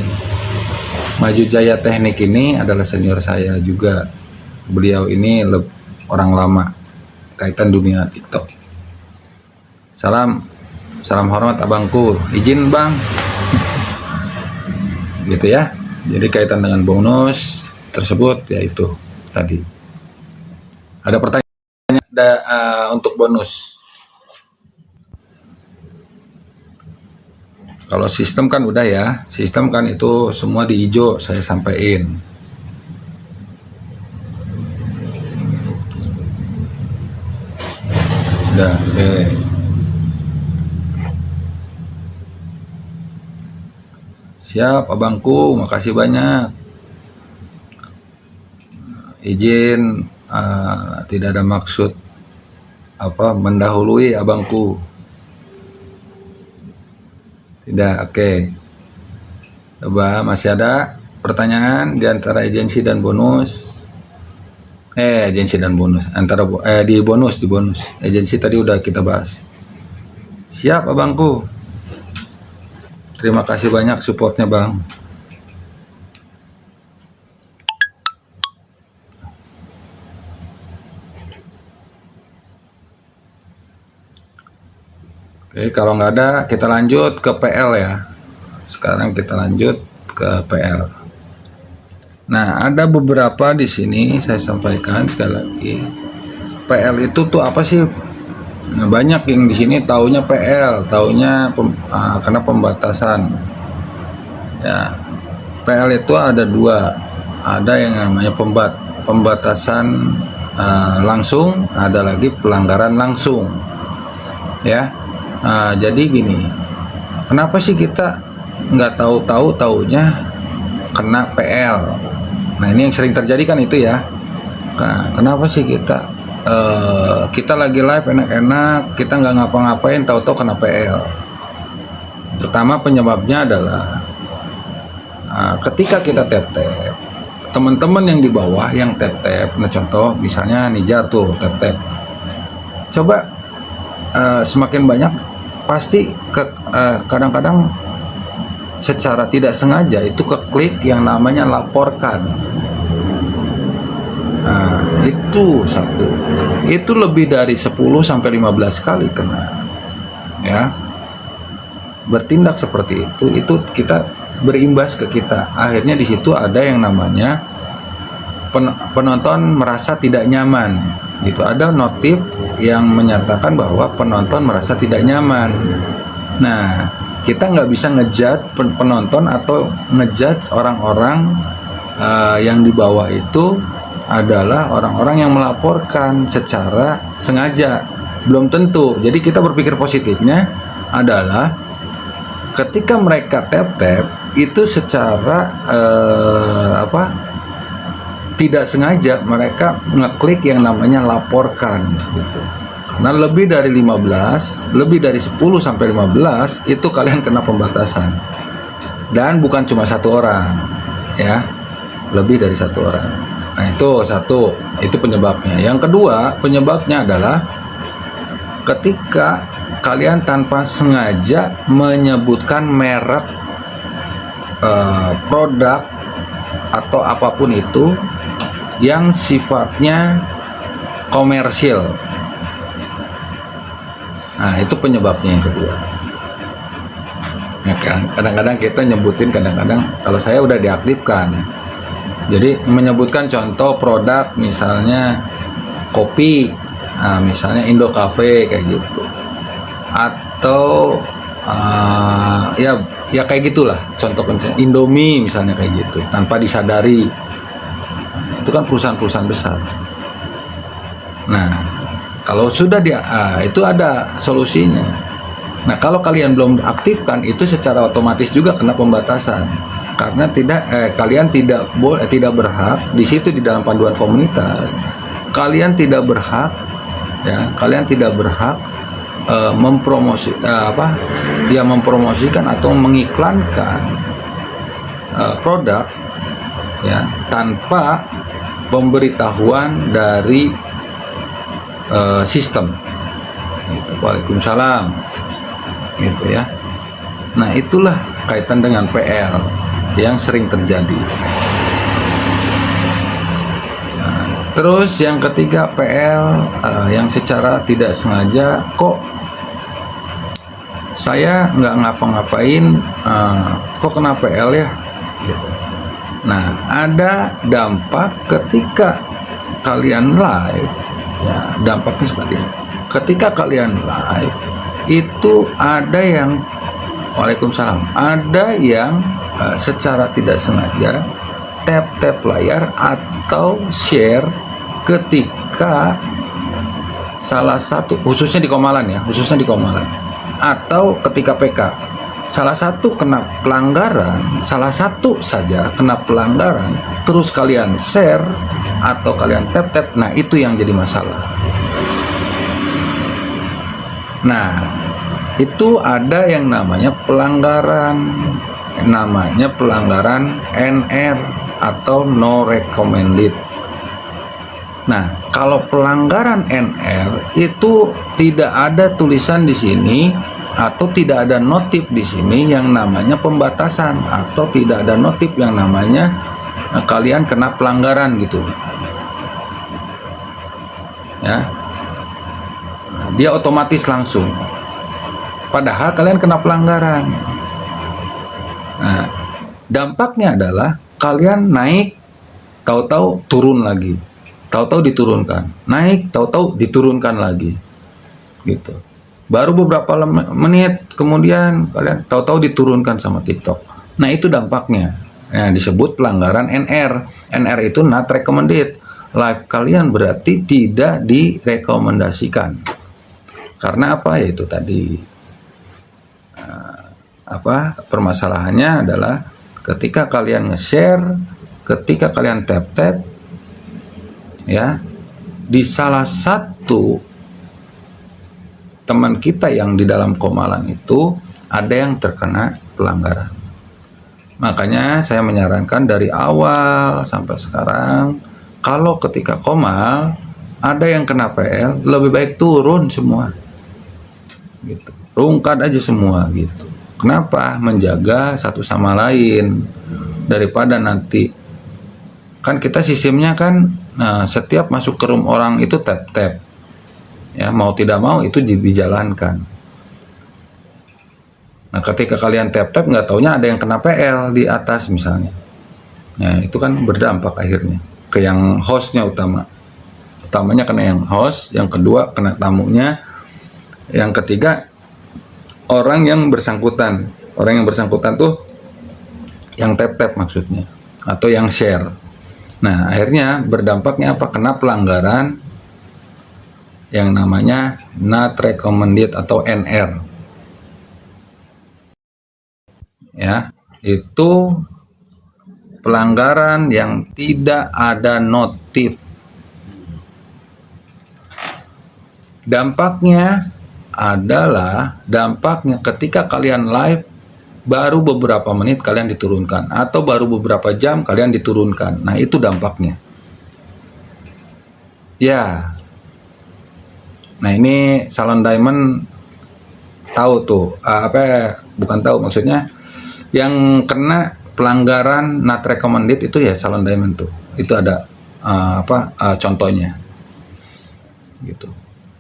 A: Maju Jaya Teknik ini adalah senior saya juga. Beliau ini orang lama kaitan dunia TikTok. Salam hormat abangku, izin bang, gitu ya. Jadi kaitan dengan bonus tersebut, yaitu tadi. Ada pertanyaan untuk bonus? Kalau sistem kan udah ya, sistem kan itu semua di hijau saya sampaikan. Udah, oke. Siap abangku, makasih banyak. Izin, tidak ada maksud mendahului abangku. Tidak, oke. Coba masih ada pertanyaan di antara agensi dan bonus? Agensi dan bonus. Di bonus. Agensi tadi udah kita bahas. Siap abangku. Terima kasih banyak supportnya bang. Oke, kalau nggak ada kita lanjut ke PL ya. Sekarang kita lanjut ke PL. Nah, ada beberapa di sini saya sampaikan sekali lagi. PL itu tuh apa sih? Nah, banyak yang di sini taunya PL, taunya karena pembatasan. Ya, PL itu ada 2. Ada yang namanya pembatasan langsung, ada lagi pelanggaran langsung. Ya. Jadi gini, kenapa sih kita nggak taunya kena PL? Nah ini yang sering terjadi kan itu ya. Kenapa sih kita lagi live enak-enak, kita nggak ngapa-ngapain, tahu-tahu kena PL? Pertama penyebabnya adalah ketika kita tap-tap, teman-teman yang di bawah yang tap-tap, nah contoh misalnya Nijar tuh tap-tap, coba semakin banyak pasti kadang-kadang secara tidak sengaja itu keklik yang namanya laporkan. Itu satu, itu lebih dari 10 sampai 15 kali kena ya, bertindak seperti itu kita berimbas ke kita. Akhirnya di situ ada yang namanya penonton merasa tidak nyaman gitu, ada notif yang menyatakan bahwa penonton merasa tidak nyaman. Nah kita nggak bisa ngejudge penonton atau ngejudge orang-orang yang di bawah itu adalah orang-orang yang melaporkan secara sengaja, belum tentu. Jadi kita berpikir positifnya adalah ketika mereka tap-tap itu secara tidak sengaja mereka ngeklik yang namanya laporkan gitu. Karena lebih dari 15, lebih dari 10 sampai 15 itu kalian kena pembatasan. Dan bukan cuma satu orang ya, lebih dari satu orang. Nah itu satu, itu penyebabnya. Yang kedua penyebabnya adalah ketika kalian tanpa sengaja menyebutkan merek produk atau apapun itu yang sifatnya komersil. Nah itu penyebabnya yang kedua ya kan. Kadang-kadang kita nyebutin, kadang-kadang kalau saya udah diaktifkan, jadi menyebutkan contoh produk misalnya kopi, misalnya Indo Cafe kayak gitu, atau ya kayak gitulah, contoh misalnya Indomie misalnya kayak gitu, tanpa disadari. Itu kan perusahaan-perusahaan besar. Nah kalau sudah itu ada solusinya. Nah kalau kalian belum aktifkan itu secara otomatis juga kena pembatasan, karena kalian tidak berhak di situ, di dalam panduan komunitas kalian tidak berhak ya, kalian tidak berhak mempromosikan atau mengiklankan produk ya tanpa pemberitahuan dari sistem gitu. Waalaikumsalam gitu ya. Nah itulah kaitan dengan PL yang sering terjadi. Nah, terus yang ketiga PL yang secara tidak sengaja, kok saya nggak ngapa-ngapain kok kena PL ya gitu. Nah ada dampak ketika kalian live ya, dampaknya seperti ini. Ketika kalian live itu ada yang, waalaikumsalam, ada yang secara tidak sengaja tap layar atau share ketika salah satu, khususnya di Komalan ya, khususnya di Komalan, atau ketika PK salah satu kena pelanggaran, salah satu saja kena pelanggaran, terus kalian share atau kalian tap, nah itu yang jadi masalah. Nah itu ada yang namanya pelanggaran NR atau no recommended. Nah kalau pelanggaran NR itu tidak ada tulisan di sini atau tidak ada notif di sini yang namanya pembatasan, atau tidak ada notif yang namanya kalian kena pelanggaran gitu ya. Dia otomatis langsung, padahal kalian kena pelanggaran. Nah dampaknya adalah kalian naik, tahu-tahu turun lagi, tahu-tahu diturunkan, naik, tahu-tahu diturunkan lagi gitu. Baru beberapa menit kemudian kalian tahu-tahu diturunkan sama TikTok. Nah itu dampaknya. Nah disebut pelanggaran NR. NR itu not recommended. Live kalian berarti tidak direkomendasikan. Karena apa? Yaitu tadi permasalahannya adalah ketika kalian nge-share, ketika kalian tap-tap, ya, di salah satu teman kita yang di dalam komalan itu ada yang terkena pelanggaran. Makanya saya menyarankan dari awal sampai sekarang, kalau ketika komal ada yang kena PL, lebih baik turun semua, gitu. Rungkat aja semua, gitu. Kenapa? Menjaga satu sama lain, daripada nanti kan kita sistemnya kan, setiap masuk ke room orang itu tap-tap, ya, mau tidak mau itu dijalankan. Nah, ketika kalian tap-tap nggak taunya ada yang kena PL di atas misalnya, nah itu kan berdampak akhirnya ke yang hostnya, utamanya kena yang host, yang kedua kena tamunya, yang ketiga orang yang bersangkutan tuh yang tap-tap maksudnya, atau yang share. Nah, akhirnya berdampaknya apa? Kena pelanggaran yang namanya not recommended atau NR. Ya, itu pelanggaran yang tidak ada notif. Dampaknya ketika kalian live baru beberapa menit kalian diturunkan, atau baru beberapa jam kalian diturunkan. Nah, itu dampaknya. Ya. Nah, ini Salon Diamond tahu tuh, bukan tahu, maksudnya yang kena pelanggaran not recommended itu ya Salon Diamond tuh. Itu ada contohnya. Gitu.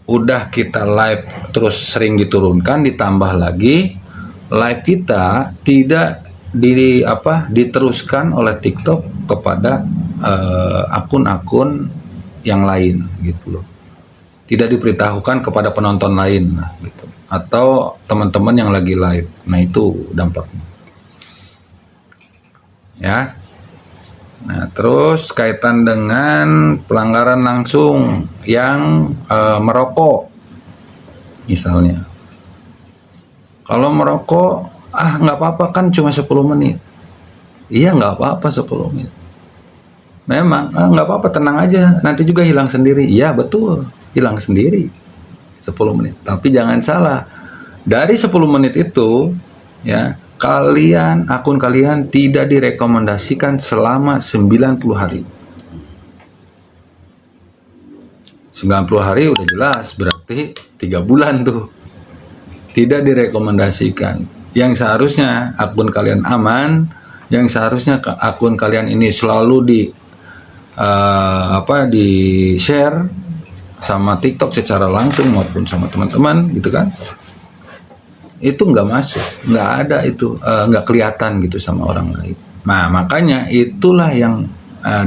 A: Udah kita live terus sering diturunkan, ditambah lagi live kita tidak diteruskan oleh TikTok kepada akun-akun yang lain, gitu loh. Tidak diberitahukan kepada penonton lain, gitu, atau teman-teman yang lagi live. Nah, itu dampaknya, ya. Nah, terus kaitan dengan pelanggaran langsung yang merokok misalnya. Kalau merokok, nggak apa-apa kan cuma 10 menit. Iya, nggak apa-apa 10 menit. Memang, nggak apa-apa, tenang aja, nanti juga hilang sendiri. Iya, betul, hilang sendiri 10 menit. Tapi jangan salah, dari 10 menit itu, ya, akun kalian tidak direkomendasikan selama 90 hari. 90 hari udah jelas, berarti 3 bulan tuh. Tidak direkomendasikan. Yang seharusnya akun kalian aman, yang seharusnya akun kalian ini selalu di share sama TikTok secara langsung maupun sama teman-teman, gitu kan. Itu nggak masuk, nggak ada itu, nggak kelihatan gitu sama orang lain. Nah, makanya itulah yang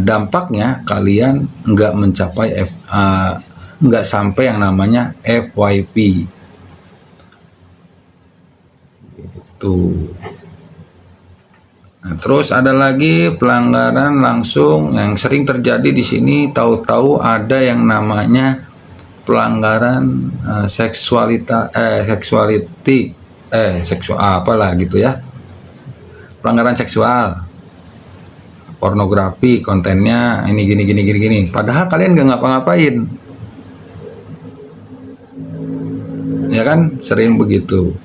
A: dampaknya kalian nggak mencapai nggak sampai yang namanya FYP. Itu. Nah, terus ada lagi pelanggaran langsung yang sering terjadi di sini. Tahu-tahu ada yang namanya pelanggaran seksual apalah gitu ya, pelanggaran seksual, pornografi, kontennya ini gini. Padahal kalian nggak ngapa-ngapain, ya kan, sering begitu.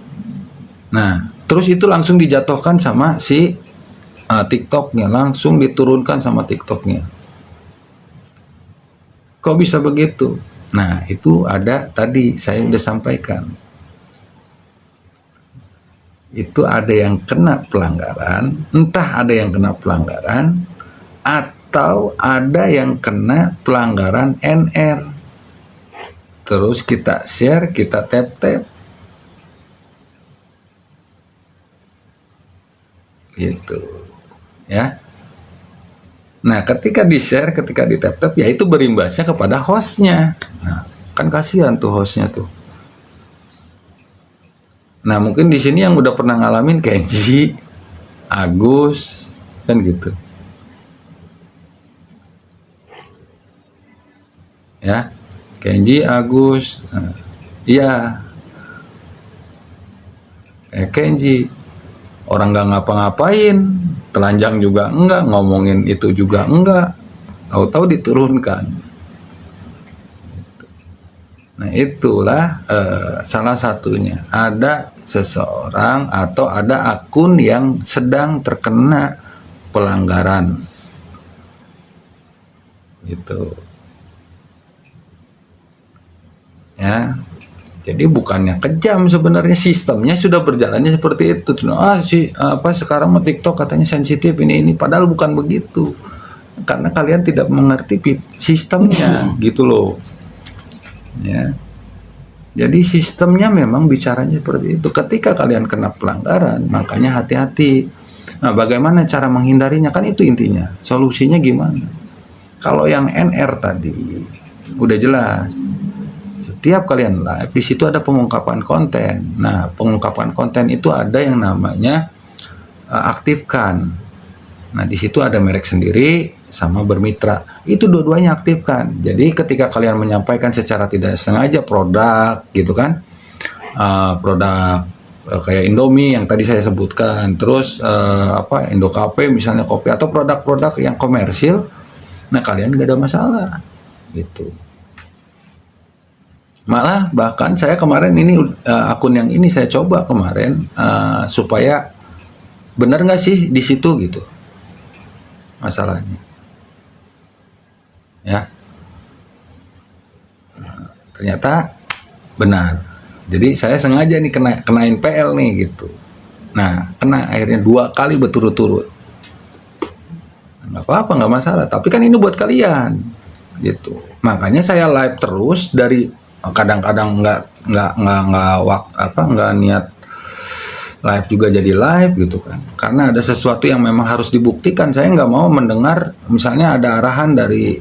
A: Nah, terus itu langsung dijatuhkan sama si TikToknya, langsung diturunkan sama TikToknya. Kok bisa begitu? Nah, itu ada tadi saya udah sampaikan. Itu ada yang kena pelanggaran, entah ada yang kena pelanggaran atau ada yang kena pelanggaran NR. Terus kita share, kita tap-tap, gitu, ya. Nah, ketika di-share, ketika di tap-tap, ya itu berimbasnya kepada hostnya. Nah, kan kasihan tuh hostnya tuh. Nah, mungkin di sini yang udah pernah ngalamin Kenji, Agus, kan gitu. Ya, Kenji, Agus, iya, Kenji, orang nggak ngapa-ngapain, telanjang juga enggak, ngomongin itu juga enggak, tahu-tahu diturunkan. Nah itulah salah satunya, ada seseorang atau ada akun yang sedang terkena pelanggaran gitu ya. Jadi bukannya kejam, sebenarnya sistemnya sudah berjalannya seperti itu. Sekarang mau TikTok katanya sensitif ini, padahal bukan begitu. Karena kalian tidak mengerti sistemnya gitu loh. Ya. Jadi sistemnya memang bicaranya seperti itu. Ketika kalian kena pelanggaran, makanya hati-hati. Nah, bagaimana cara menghindarinya? Kan itu intinya. Solusinya gimana? Kalau yang NR tadi udah jelas. Setiap kalian live, di situ ada pengungkapan konten. Nah, pengungkapan konten itu ada yang namanya aktifkan. Nah, di situ ada merek sendiri sama bermitra. Itu dua-duanya aktifkan. Jadi ketika kalian menyampaikan secara tidak sengaja produk gitu kan, produk kayak Indomie yang tadi saya sebutkan, terus Indocafe misalnya kopi, atau produk-produk yang komersil, nah kalian gak ada masalah gitu. Malah bahkan saya kemarin ini akun yang ini saya coba kemarin supaya benar nggak sih di situ gitu masalahnya ya. Ternyata benar. Jadi saya sengaja nih kenain PL nih gitu. Nah kena akhirnya 2 kali berturut-turut. Nggak apa-apa, nggak masalah. Tapi kan ini buat kalian gitu. Makanya saya live terus dari kadang-kadang nggak niat live juga jadi live gitu kan, karena ada sesuatu yang memang harus dibuktikan. Saya nggak mau mendengar misalnya ada arahan dari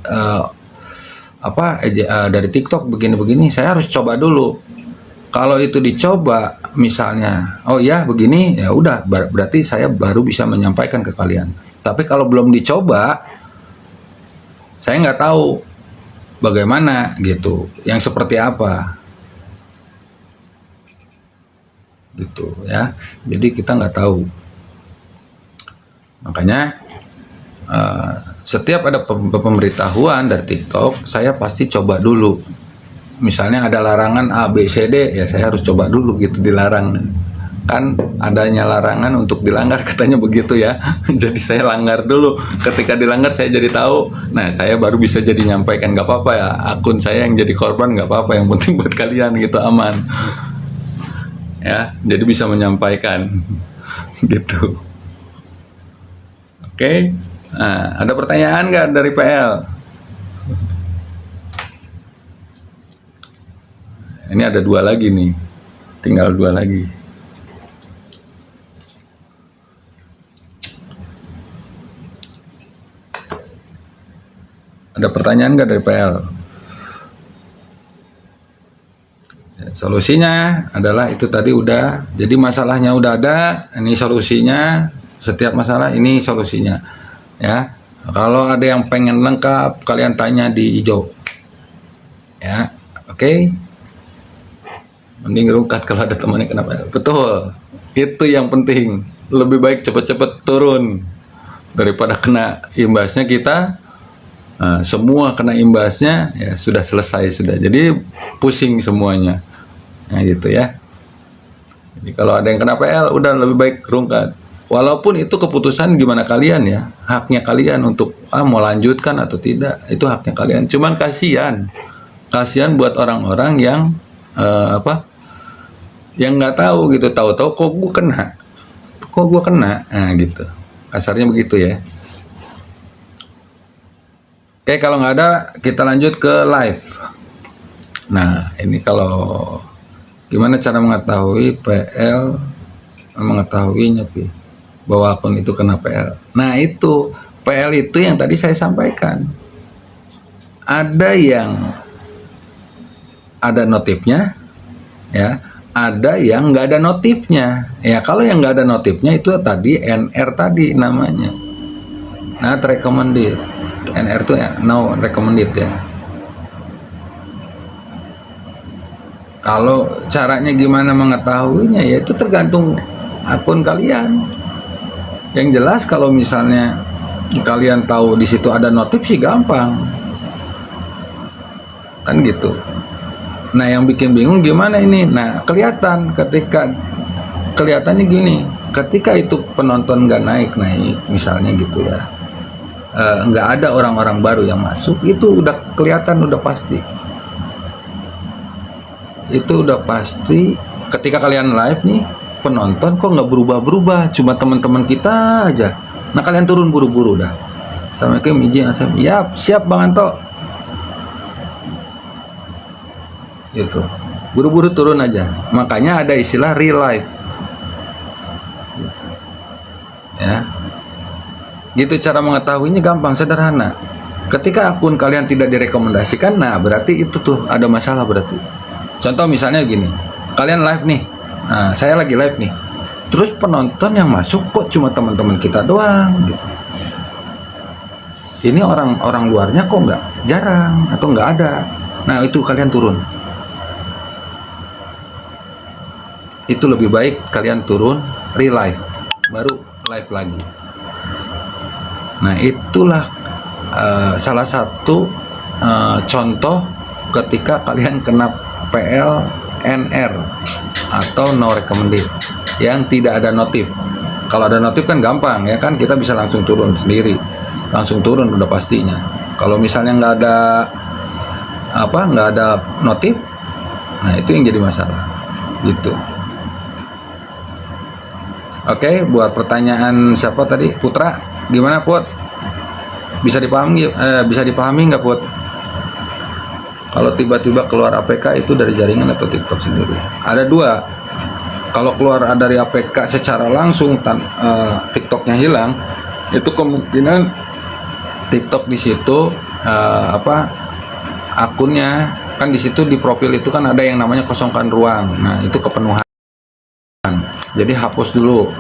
A: dari TikTok begini-begini, saya harus coba dulu. Kalau itu dicoba misalnya, oh ya begini, ya udah berarti saya baru bisa menyampaikan ke kalian. Tapi kalau belum dicoba, saya nggak tahu bagaimana gitu, yang seperti apa gitu ya. Jadi kita nggak tahu. Makanya setiap ada pemberitahuan dari TikTok, saya pasti coba dulu. Misalnya ada larangan A, B, C, D, ya saya harus coba dulu gitu, dilarang. Kan adanya larangan untuk dilanggar katanya begitu ya. Jadi saya langgar dulu, ketika dilanggar saya jadi tahu, nah saya baru bisa jadi nyampaikan. Gak apa-apa ya akun saya yang jadi korban, gak apa-apa, yang penting buat kalian gitu aman ya. Jadi bisa menyampaikan gitu. Oke. Nah, ada pertanyaan gak dari PL? Ini ada 2 lagi nih, tinggal 2 lagi. Ada pertanyaan nggak dari PL? Ya, solusinya adalah itu tadi udah. Jadi masalahnya udah ada, ini solusinya. Setiap masalah ini solusinya. Ya, kalau ada yang pengen lengkap, kalian tanya di hijau. Ya, oke. Mending rungkat kalau ada temannya kenapa? Betul, itu yang penting. Lebih baik cepet-cepet turun daripada kena imbasnya kita. Nah, semua kena imbasnya ya sudah selesai sudah, jadi pusing semuanya. Nah gitu ya. Jadi kalau ada yang kena PL udah lebih baik rungkat. Walaupun itu keputusan gimana kalian ya, haknya kalian untuk mau lanjutkan atau tidak, itu haknya kalian. Cuman kasihan buat orang-orang yang yang nggak tahu gitu, tahu-tahu kok gue kena, nah gitu. Kasarnya begitu ya. Oke, kalau nggak ada, kita lanjut ke live. Nah, ini kalau gimana cara mengetahuinya, bahwa akun itu kena PL. Nah, itu PL itu yang tadi saya sampaikan. Ada yang ada notifnya, ya. Ada yang nggak ada notifnya. Ya, kalau yang nggak ada notifnya itu tadi NR tadi namanya. Not recommended. NR itu ya no recommended ya. Kalau caranya gimana mengetahuinya, ya itu tergantung akun kalian. Yang jelas kalau misalnya kalian tahu di situ ada notif sih gampang, kan gitu. Nah yang bikin bingung gimana ini? Nah kelihatannya gini, ketika itu penonton nggak naik misalnya gitu ya, nggak ada orang-orang baru yang masuk, itu udah kelihatan, udah pasti. Itu udah pasti ketika kalian live nih, penonton kok nggak berubah-berubah, cuma teman-teman kita aja. Nah kalian turun buru-buru dah. Assalamualaikum, izin asal. Ya siap Bang Anto. Gitu. Buru-buru turun aja. Makanya ada istilah real life. Ya. Gitu cara mengetahuinya gampang, sederhana. Ketika akun kalian tidak direkomendasikan, nah berarti itu tuh ada masalah berarti. Contoh misalnya gini, kalian live nih, nah, saya lagi live nih, terus penonton yang masuk kok cuma teman-teman kita doang gitu. Ini orang luarnya kok nggak, jarang atau nggak ada. Nah itu kalian turun. Itu lebih baik kalian turun, real live, baru live lagi. Nah itulah salah satu contoh ketika kalian kena PLNR atau no recommended yang tidak ada notif. Kalau ada notif kan gampang ya kan, kita bisa langsung turun sendiri, langsung turun udah pastinya. Kalau misalnya nggak ada notif, nah itu yang jadi masalah gitu. Oke, buat pertanyaan siapa tadi, Putra, gimana Put? Bisa dipahami nggak Put? Kalau tiba-tiba keluar APK itu dari jaringan atau TikTok sendiri? Ada dua. Kalau keluar dari APK secara langsung, TikToknya hilang, itu kemungkinan TikTok di situ akunnya kan di situ di profil itu kan ada yang namanya kosongkan ruang. Nah itu kepenuhan. Jadi hapus dulu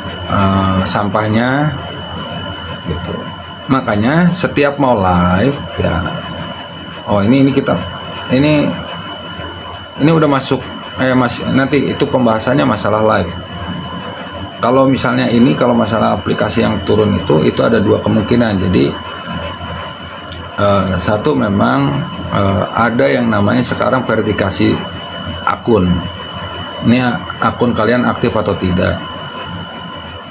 A: sampahnya, gitu. Makanya setiap mau live ya, ini udah masuk nanti itu pembahasannya masalah live. Kalau misalnya kalau masalah aplikasi yang turun itu ada dua kemungkinan. Jadi satu memang ada yang namanya sekarang verifikasi akun. Ini akun kalian aktif atau tidak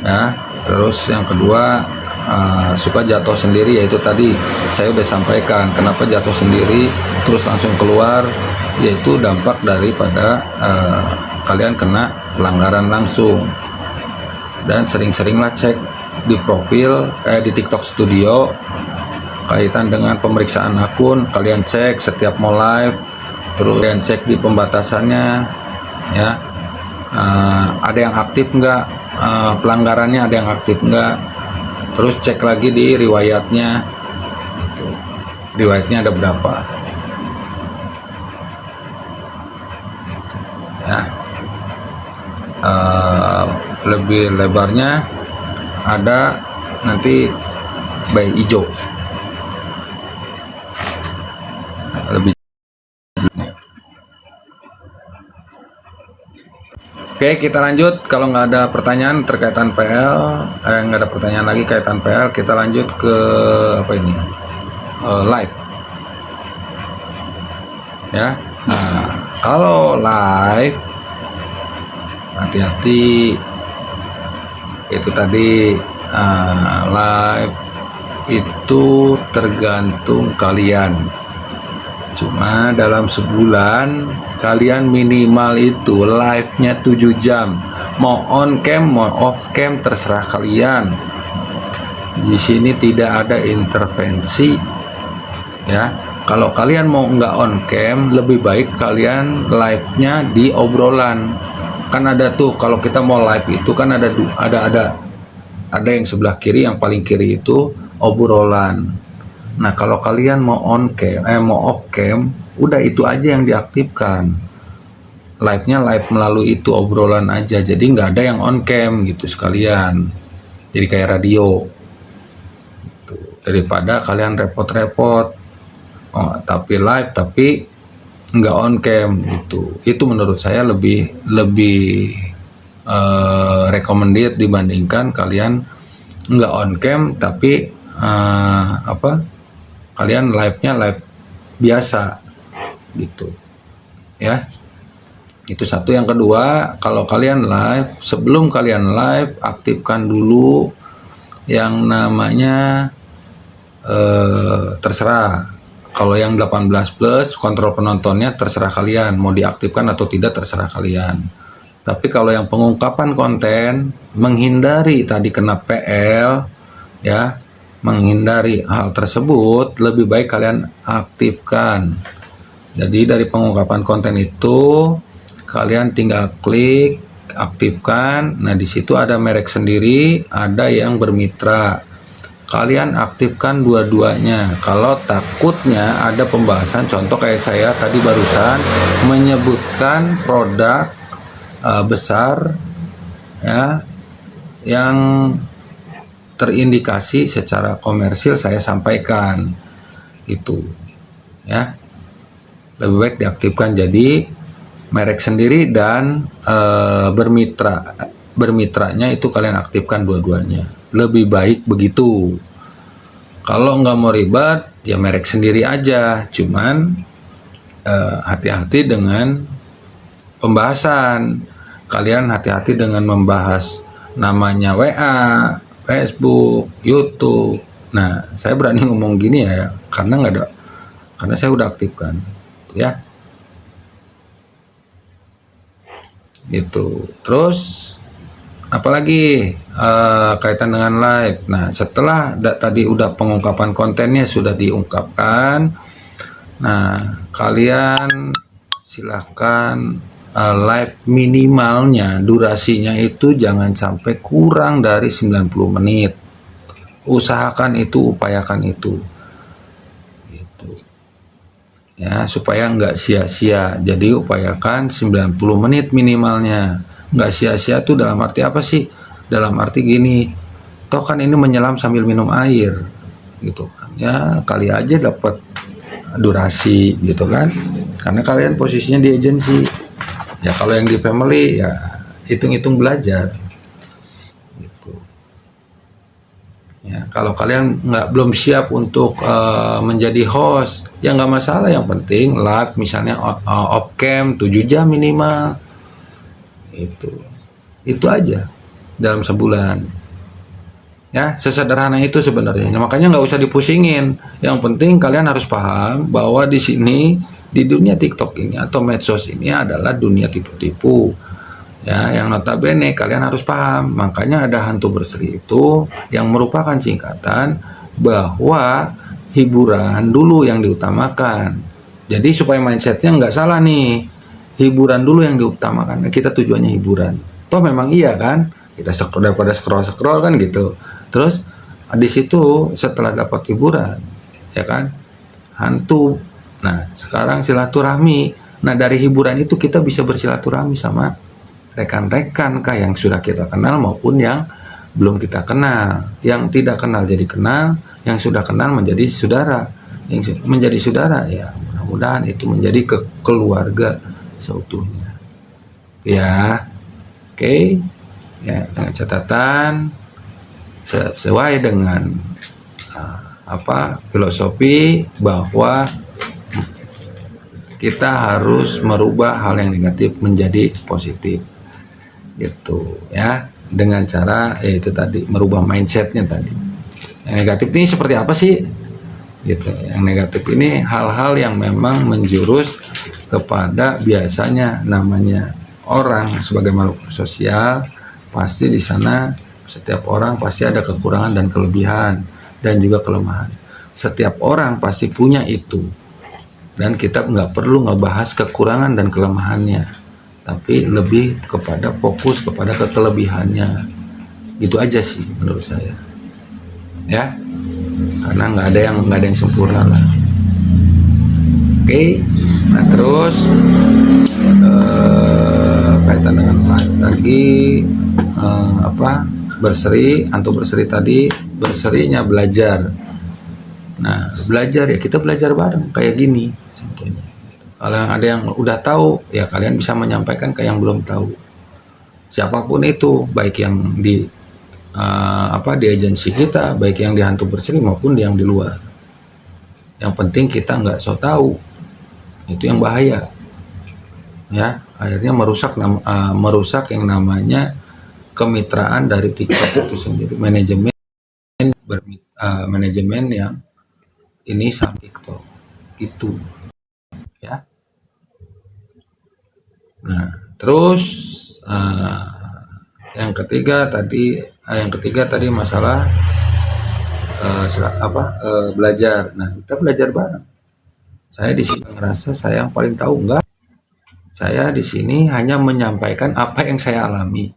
A: ya. Terus yang kedua suka jatuh sendiri, yaitu tadi saya udah sampaikan kenapa jatuh sendiri terus langsung keluar, yaitu dampak daripada kalian kena pelanggaran langsung. Dan sering-seringlah cek di profil di TikTok Studio kaitan dengan pemeriksaan akun. Kalian cek setiap mau live, terus kalian cek di pembatasannya ya, ada yang aktif nggak, pelanggarannya ada yang aktif nggak. Terus cek lagi di riwayatnya, riwayatnya ada berapa ya. Lebih lebarnya ada nanti by hijau lebih. Oke, kita lanjut. Kalau nggak ada pertanyaan terkaitan PL, nggak ada pertanyaan lagi kaitan PL, kita lanjut ke apa ini, live. Ya, nah, kalau live, hati-hati. Itu tadi live itu tergantung kalian. Cuma dalam sebulan kalian minimal itu live-nya 7 jam. Mau on cam, mau off cam terserah kalian. Di sini tidak ada intervensi. Ya, kalau kalian mau nggak on cam, lebih baik kalian live-nya di obrolan. Kan ada tuh kalau kita mau live itu kan ada yang sebelah kiri, yang paling kiri itu obrolan. Nah kalau kalian mau on cam, mau off cam, udah itu aja yang diaktifkan. Live-nya live melalui itu obrolan aja, jadi nggak ada yang on cam gitu sekalian. Jadi kayak radio. Gitu. Daripada kalian repot-repot, tapi live tapi nggak on cam gitu. Itu menurut saya lebih recommended dibandingkan kalian nggak on cam tapi kalian live-nya live biasa gitu ya. Itu satu. Yang kedua, kalau kalian live, sebelum kalian live aktifkan dulu yang namanya terserah. Kalau yang 18 plus kontrol penontonnya terserah kalian mau diaktifkan atau tidak, terserah kalian. Tapi kalau yang pengungkapan konten, menghindari tadi kena PL ya, menghindari hal tersebut, lebih baik kalian aktifkan. Jadi dari pengungkapan konten itu kalian tinggal klik aktifkan. Nah, di situ ada merek sendiri, ada yang bermitra. Kalian aktifkan dua-duanya. Kalau takutnya ada pembahasan, contoh kayak saya tadi barusan menyebutkan produk besar ya yang terindikasi secara komersil, saya sampaikan itu ya, lebih baik diaktifkan. Jadi merek sendiri dan bermitranya itu kalian aktifkan dua-duanya, lebih baik begitu. Kalau nggak mau ribet ya merek sendiri aja, cuman hati-hati dengan pembahasan. Kalian hati-hati dengan membahas namanya WA, Facebook, YouTube. Nah, saya berani ngomong gini ya karena saya udah aktifkan ya gitu. Terus apalagi kaitan dengan live. Nah, setelah tadi udah pengungkapan kontennya sudah diungkapkan, nah kalian silahkan live minimalnya durasinya itu jangan sampai kurang dari 90 menit. Usahakan itu, upayakan itu gitu ya, supaya nggak sia-sia. Jadi upayakan 90 menit minimalnya. Nggak sia-sia tuh dalam arti apa sih? Dalam arti gini, toh kan ini menyelam sambil minum air gitu kan ya, kali aja dapat durasi gitu kan, karena kalian posisinya di agensi ya. Kalau yang di family ya hitung-hitung belajar gitu ya. Kalau kalian belum siap untuk menjadi host ya nggak masalah, yang penting live misalnya off cam 7 jam minimal, itu aja dalam sebulan ya. Sesederhana itu sebenarnya. Makanya nggak usah dipusingin, yang penting kalian harus paham bahwa di sini, di dunia TikTok ini atau medsos ini adalah dunia tipu-tipu ya, yang notabene kalian harus paham. Makanya ada hantu berseri itu yang merupakan singkatan bahwa hiburan dulu yang diutamakan. Jadi supaya mindsetnya nggak salah nih, hiburan dulu yang diutamakan. Kita tujuannya hiburan, toh memang iya kan, kita daripada scroll kan gitu. Terus di situ setelah dapat hiburan ya kan, hantu. Nah sekarang silaturahmi. Nah dari hiburan itu kita bisa bersilaturahmi sama rekan-rekan kah yang sudah kita kenal maupun yang belum kita kenal. Yang tidak kenal jadi kenal, yang sudah kenal menjadi saudara, yang menjadi saudara ya mudah-mudahan itu menjadi keluarga seutuhnya ya. Oke ya, dengan catatan sesuai dengan filosofi bahwa kita harus merubah hal yang negatif menjadi positif gitu ya, dengan cara itu tadi, merubah mindsetnya tadi. Yang negatif ini seperti apa sih gitu? Yang negatif ini hal-hal yang memang menjurus kepada, biasanya namanya orang sebagai makhluk sosial, pasti di sana setiap orang pasti ada kekurangan dan kelebihan dan juga kelemahan. Setiap orang pasti punya itu, dan kita nggak perlu ngebahas kekurangan dan kelemahannya, tapi lebih kepada fokus kepada kelebihannya. Itu aja sih menurut saya ya, karena nggak ada yang sempurna lah. Oke, nah terus kaitan dengan lagi berseri, hantu berseri tadi, berserinya belajar. Nah belajar ya, kita belajar bareng kayak gini contohnya. Kalau ada yang udah tahu ya kalian bisa menyampaikan ke yang belum tahu, siapapun itu, baik yang di di agensi kita, baik yang di Hantu Berseri maupun yang di luar. Yang penting kita nggak so tahu, itu yang bahaya. Ya, akhirnya merusak yang namanya kemitraan dari TikTok itu sendiri, manajemen yang ini sama TikTok itu, ya. Nah, terus yang ketiga tadi masalah belajar. Nah, kita belajar bareng. Saya di sini ngerasa saya yang paling tahu, enggak. Saya di sini hanya menyampaikan apa yang saya alami.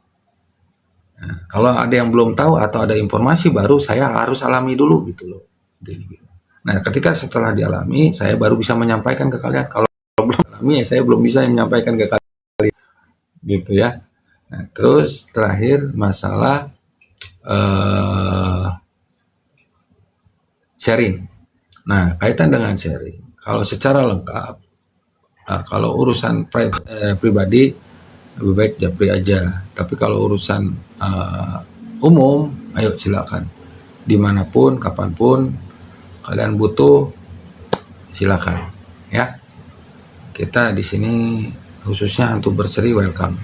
A: Nah, kalau ada yang belum tahu atau ada informasi baru, saya harus alami dulu gitu loh. Nah, ketika setelah dialami, saya baru bisa menyampaikan ke kalian. Kalau belum alami, saya belum bisa menyampaikan ke kalian, gitu ya. Nah, terus terakhir masalah sharing. Nah, kaitan dengan sharing, kalau secara lengkap, kalau urusan pribadi lebih baik japri aja. Tapi kalau urusan umum, ayo silakan. Dimanapun, kapanpun kalian butuh, silakan. Ya, kita di sini khususnya Hantu Berseri welcome.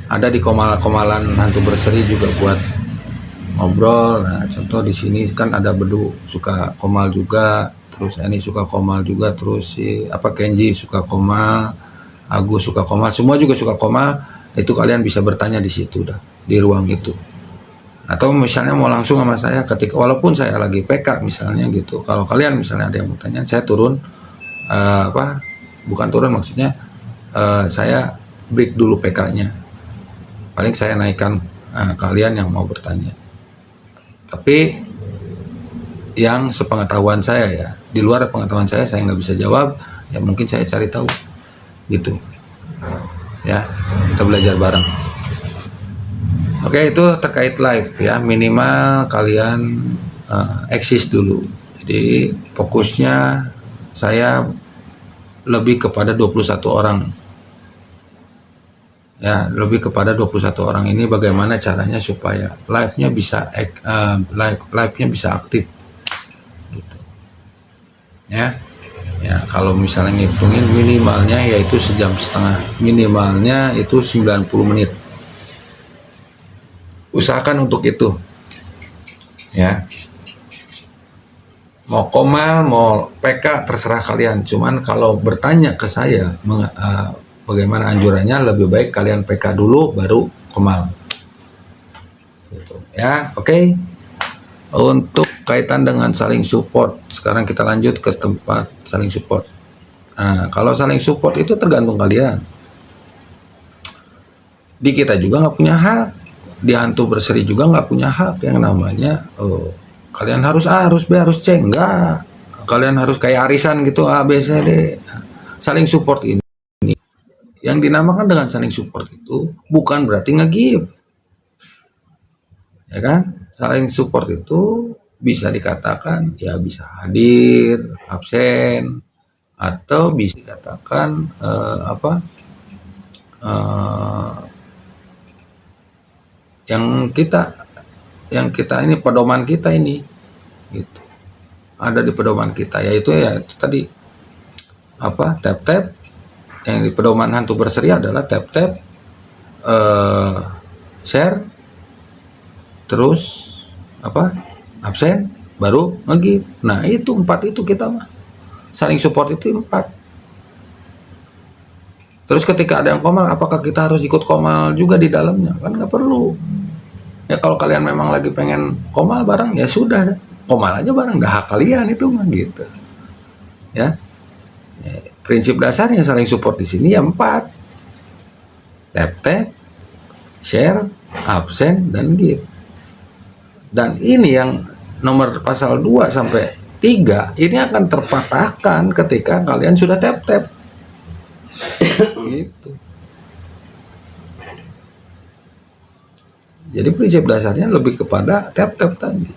A: Ada di komal-komalan Hantu Berseri juga buat ngobrol. Nah, contoh di sini kan ada Bedu suka komal juga, terus ini suka komal juga, terus Kenji suka komal, Agus suka komal, semua juga suka komal. Itu kalian bisa bertanya di situ dah, di ruang itu. Atau misalnya mau langsung sama saya ketika walaupun saya lagi PK misalnya gitu. Kalau kalian misalnya ada yang mau tanya, saya turun bukan turun maksudnya saya break dulu PK-nya. Paling saya naikkan kalian yang mau bertanya. Tapi yang sepengetahuan saya ya, di luar pengetahuan saya nggak bisa jawab, ya mungkin saya cari tahu gitu ya, kita belajar bareng. Oke, itu terkait live ya, minimal kalian eksis dulu. Jadi fokusnya saya lebih kepada 21 orang ya, lebih kepada 21 orang ini bagaimana caranya supaya live-nya bisa aktif gitu. Ya, kalau misalnya ngitungin minimalnya yaitu sejam setengah, minimalnya itu 90 menit. Usahakan untuk itu. Ya. Mau komal, mau PK terserah kalian. Cuman kalau bertanya ke saya bagaimana anjurannya, lebih baik kalian PK dulu baru komal. Gitu. Ya, oke. Untuk kaitan dengan saling support, sekarang kita lanjut ke tempat saling support. Nah, kalau saling support itu tergantung kalian. Di kita juga nggak punya hak, di Hantu Berseri juga nggak punya hak yang namanya kalian harus A, harus B, harus C. Enggak, kalian harus kayak arisan gitu, A, B, C, D. Saling support ini, yang dinamakan dengan saling support itu bukan berarti nge-give, ya kan? Saling support itu bisa dikatakan ya bisa hadir, absen, atau bisa dikatakan yang kita ini pedoman kita ini gitu, ada di pedoman kita, yaitu ya itu tadi tap-tap. Yang di pedoman Hantu Berseri adalah tap-tap, share, terus absen, baru nge-give. Nah, itu 4 itu kita mah saling support itu 4. Terus ketika ada yang komal, apakah kita harus ikut komal juga di dalamnya? Kan nggak perlu. Ya kalau kalian memang lagi pengen komal bareng, ya sudah, komal aja bareng, dah hak kalian itu mah gitu. Ya. Prinsip dasarnya saling support di sini ya 4. Tap-tap, share, absen, dan give. Dan ini yang nomor pasal 2 sampai 3 ini akan terpatahkan ketika kalian sudah tap-tap. Gitu. Jadi prinsip dasarnya lebih kepada tap-tap tadi.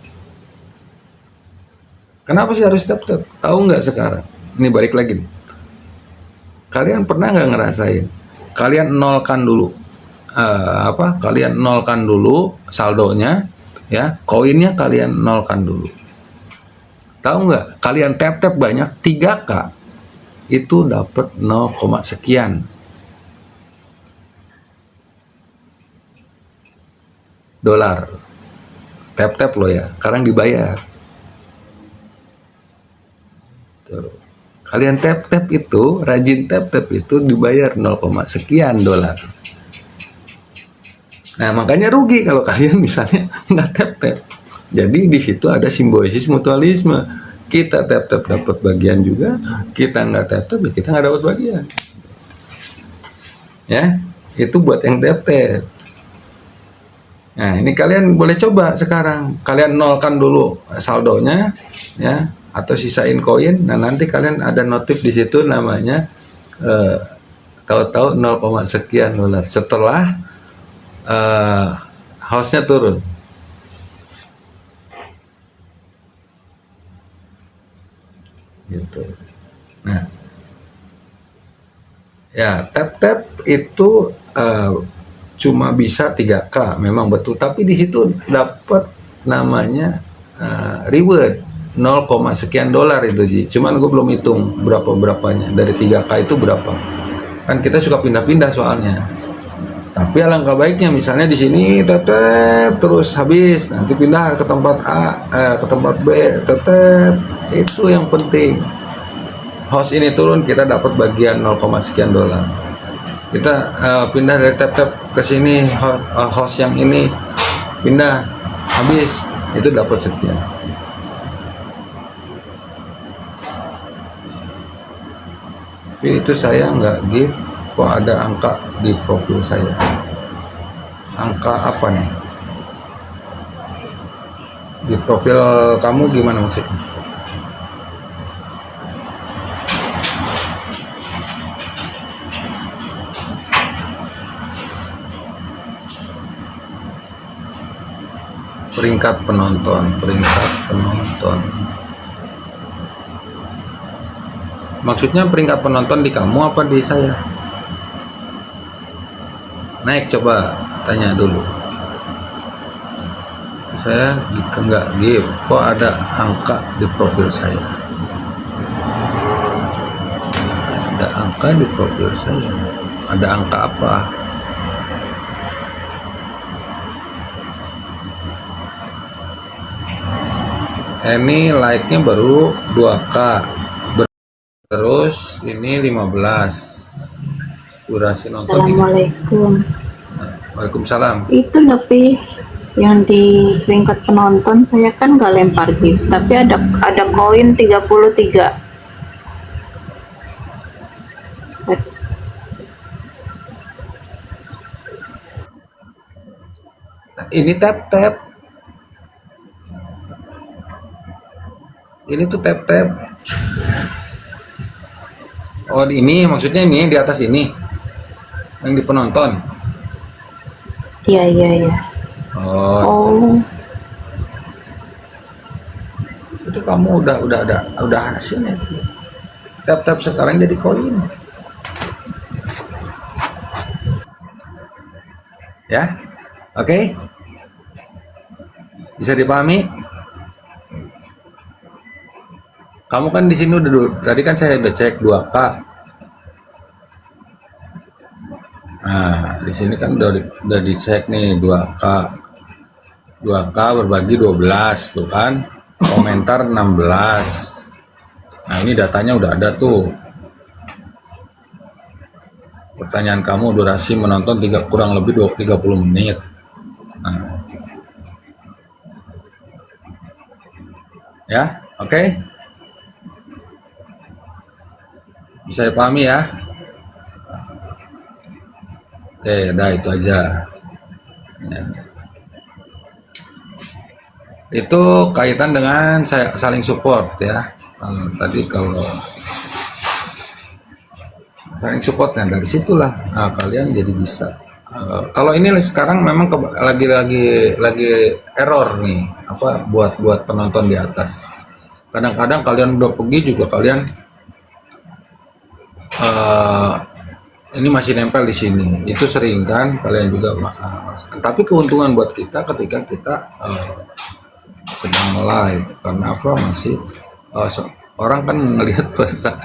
A: Kenapa sih harus tap-tap? Tahu nggak sekarang? Ini balik lagi nih. Kalian pernah nggak ngerasain? Kalian nolkan dulu, kalian nolkan dulu saldonya, Ya, koinnya kalian nolkan dulu. Tahu nggak? Kalian tap banyak 3K itu dapat 0, sekian dolar. Tap lo ya, sekarang dibayar. Tuh. Kalian tap itu, rajin tap itu dibayar 0, sekian dolar. Nah, makanya rugi kalau kalian misalnya nggak tap. Jadi di situ ada simbiosis mutualisme. Kita tap dapat bagian juga, kita nggak tap ya kita nggak dapat bagian. Ya, itu buat yang tap. Nah, ini kalian boleh coba sekarang. Kalian nolkan dulu saldonya, ya, atau sisain koin. Nah, nanti kalian ada notif di situ namanya tahu-tahu 0, sekian dolar setelah hostnya turun. Gitu. Nah, ya tap itu cuma bisa 3K memang betul, tapi di situ dapat namanya reward 0, sekian dolar itu Ji. Cuman gue belum hitung berapanya dari 3K itu berapa. Kan kita suka pindah-pindah soalnya. Tapi alangkah baiknya misalnya di sini tetap terus habis, nanti pindah ke tempat A, ke tempat B, tetap itu yang penting. Host ini turun kita dapat bagian 0, sekian dolar. Kita pindah dari tap ke sini, host yang ini pindah habis itu dapat sekian. Tapi itu saya nggak give. Kok ada angka di profil saya? Angka apa nih? Di profil kamu gimana maksudnya? Peringkat penonton. Maksudnya peringkat penonton di kamu apa di saya? Naik, coba tanya dulu. Saya nggak give, kok ada angka di profil saya? Ada angka di profil saya. Ada angka apa? Ini like-nya baru 2K. Terus ini 15. Durasi nonton.
B: Assalamualaikum.
A: Waalaikumsalam.
B: Itu tapi yang di peringkat penonton saya kan nggak lempar gift, tapi ada koin 33.
A: Ini tap. Ini tuh tap. Oh, ini maksudnya ini di atas ini. Yang di penonton.
B: Iya. Oh.
A: Itu kamu udah hasilnya itu. Tap sekarang jadi koin. Ya. Oke. Bisa dipahami? Kamu kan di sini udah tadi kan saya udah cek 2K. Nah, di sini kan udah dicek nih 2K. 2K berbagi 12 tuh kan. Komentar 16. Nah, ini datanya udah ada tuh. Pertanyaan kamu durasi menonton kurang lebih 30 menit. Nah. Ya, oke. Bisa dipahami ya? Oke, udah itu aja. Ya. Itu kaitan dengan saling support ya. Tadi kalau saling supportnya dari situlah kalian jadi bisa. Kalau ini sekarang memang lagi error nih apa buat penonton di atas. Kadang-kadang kalian udah pergi juga kalian ini masih nempel di sini. Itu sering kan kalian juga merasakan. Tapi keuntungan buat kita ketika kita sedang live, karena apa, masih orang kan melihat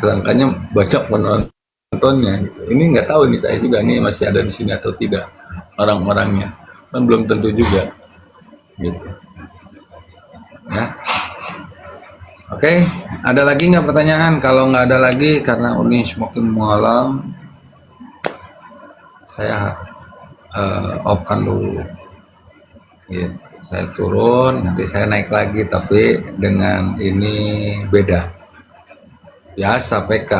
A: angkanya banyak penontonnya gitu. Ini nggak tahu nih, saya juga nih masih ada di sini atau tidak orang-orangnya, kan belum tentu juga gitu ya. Oke, ada lagi nggak pertanyaan? Kalau nggak ada lagi, karena ini semakin malam, saya off-kan dulu gitu. Saya turun, nanti saya naik lagi, tapi dengan ini beda. Biasa PK,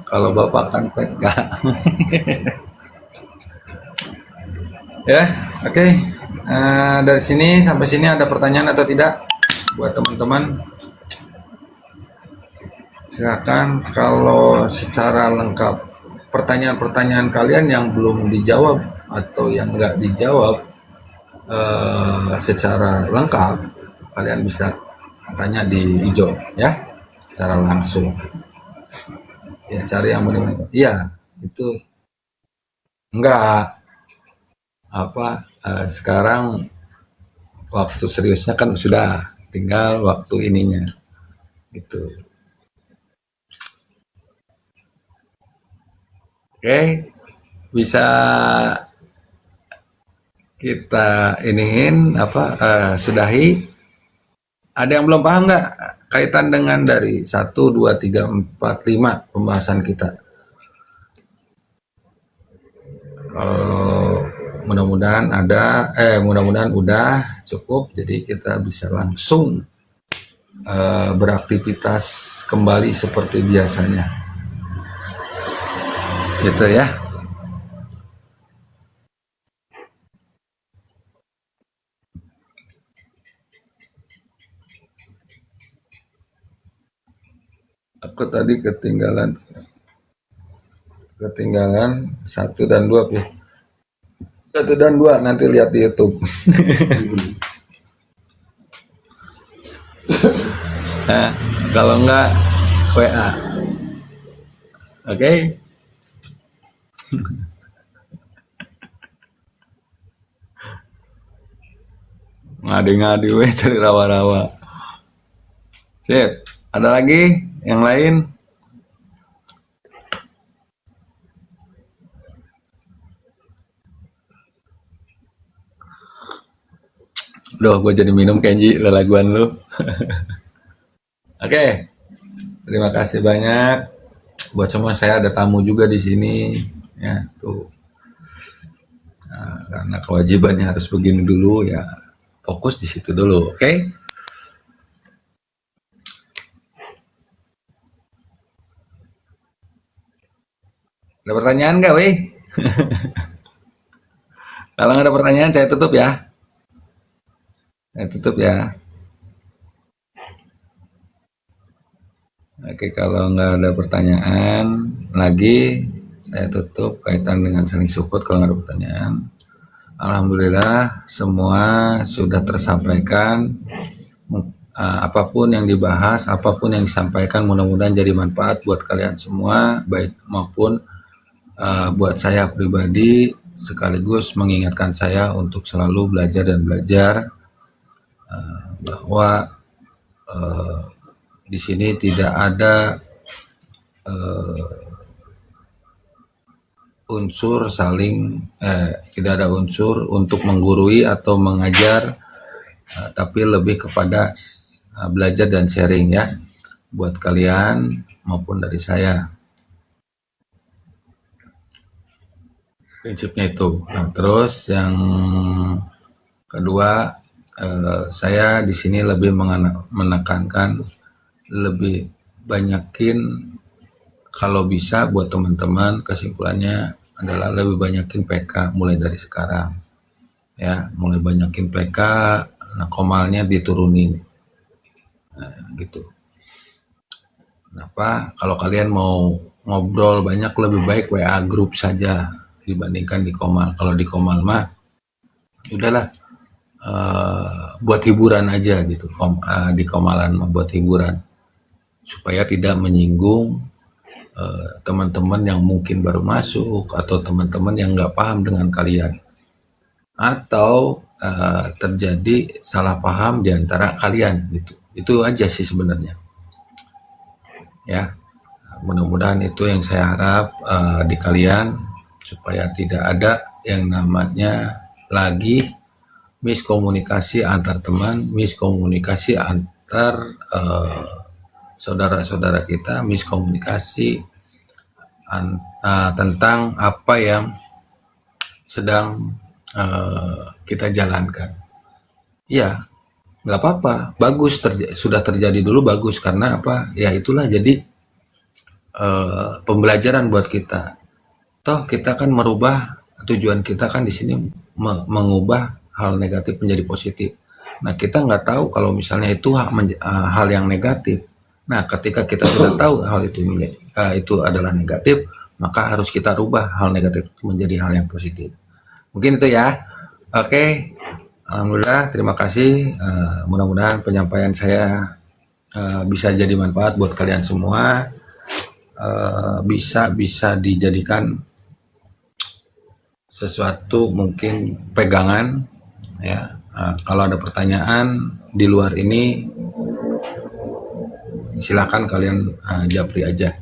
A: kalau Bapak kan PK. Ya, oke. Dari sini sampai sini ada pertanyaan atau tidak buat teman-teman? Silakan. Kalau secara lengkap pertanyaan-pertanyaan kalian yang belum dijawab atau yang nggak dijawab secara lengkap, kalian bisa tanya di hijau ya, secara langsung ya. Cari yang benar-benar iya itu enggak apa, sekarang waktu seriusnya kan sudah, tinggal waktu ininya gitu. Oke, bisa kita iniin apa, sudahi. Ada yang belum paham nggak kaitan dengan dari 1, 2, 3, 4, 5 pembahasan kita? Kalau mudah-mudahan ada, mudah-mudahan udah cukup, jadi kita bisa langsung beraktivitas kembali seperti biasanya gitu ya. Aku tadi ketinggalan 1 dan 2 ya. 1 dan 2 nanti lihat di YouTube. Nah, kalau enggak WA. Oke. Ngadi-ngadi we cari rawa-rawa. Sip. Ada lagi yang lain? Duh, gue jadi minum Kenji lelaguan lu. Oke. Terima kasih banyak. Buat semua, saya ada tamu juga di sini ya, tuh. Nah, karena kewajibannya harus begini dulu ya, fokus di situ dulu, oke? Ada pertanyaan nggak, weh? Kalau nggak ada pertanyaan, saya tutup ya. Saya tutup ya. Oke, kalau nggak ada pertanyaan lagi, saya tutup kaitan dengan saling support. Kalau nggak ada pertanyaan, alhamdulillah semua sudah tersampaikan. Apapun yang dibahas, apapun yang disampaikan, mudah-mudahan jadi manfaat buat kalian semua, baik maupun buat saya pribadi, sekaligus mengingatkan saya untuk selalu belajar dan belajar, bahwa di sini tidak ada unsur saling tidak ada unsur untuk menggurui atau mengajar, tapi lebih kepada belajar dan sharing ya, buat kalian maupun dari saya. Prinsipnya itu. Nah, terus yang kedua, saya di sini lebih menekankan, lebih banyakin, kalau bisa buat teman-teman, kesimpulannya adalah lebih banyakin PK mulai dari sekarang ya, mulai banyakin PK. Nah, komalnya diturunin, nah, gitu. Kenapa? Kalau kalian mau ngobrol banyak, lebih baik WA grup saja dibandingkan di komal. Kalau di komal mah udahlah, buat hiburan aja gitu. Di komalan mah buat hiburan, supaya tidak menyinggung teman-teman yang mungkin baru masuk atau teman-teman yang nggak paham dengan kalian, atau terjadi salah paham di antara kalian gitu. Itu aja sih sebenarnya. Ya, mudah-mudahan itu yang saya harap di kalian, supaya tidak ada yang namanya lagi miskomunikasi antar teman, miskomunikasi antar saudara-saudara kita, miskomunikasi tentang apa yang sedang kita jalankan. Ya, nggak apa-apa, bagus, sudah terjadi dulu bagus, karena apa? Ya itulah jadi pembelajaran buat kita. Toh kita kan merubah, tujuan kita kan di sini mengubah hal negatif menjadi positif. Nah, kita nggak tahu kalau misalnya itu hal yang negatif. Nah, ketika kita sudah tahu hal itu adalah negatif, maka harus kita rubah hal negatif menjadi hal yang positif. Mungkin itu ya. Oke, alhamdulillah, terima kasih. Mudah-mudahan penyampaian saya bisa jadi manfaat buat kalian semua. Bisa dijadikan sesuatu mungkin pegangan ya. Kalau ada pertanyaan di luar ini, silakan kalian japri aja.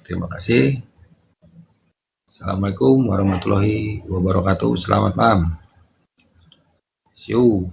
A: Terima kasih. Assalamualaikum warahmatullahi wabarakatuh. Selamat malam. See you.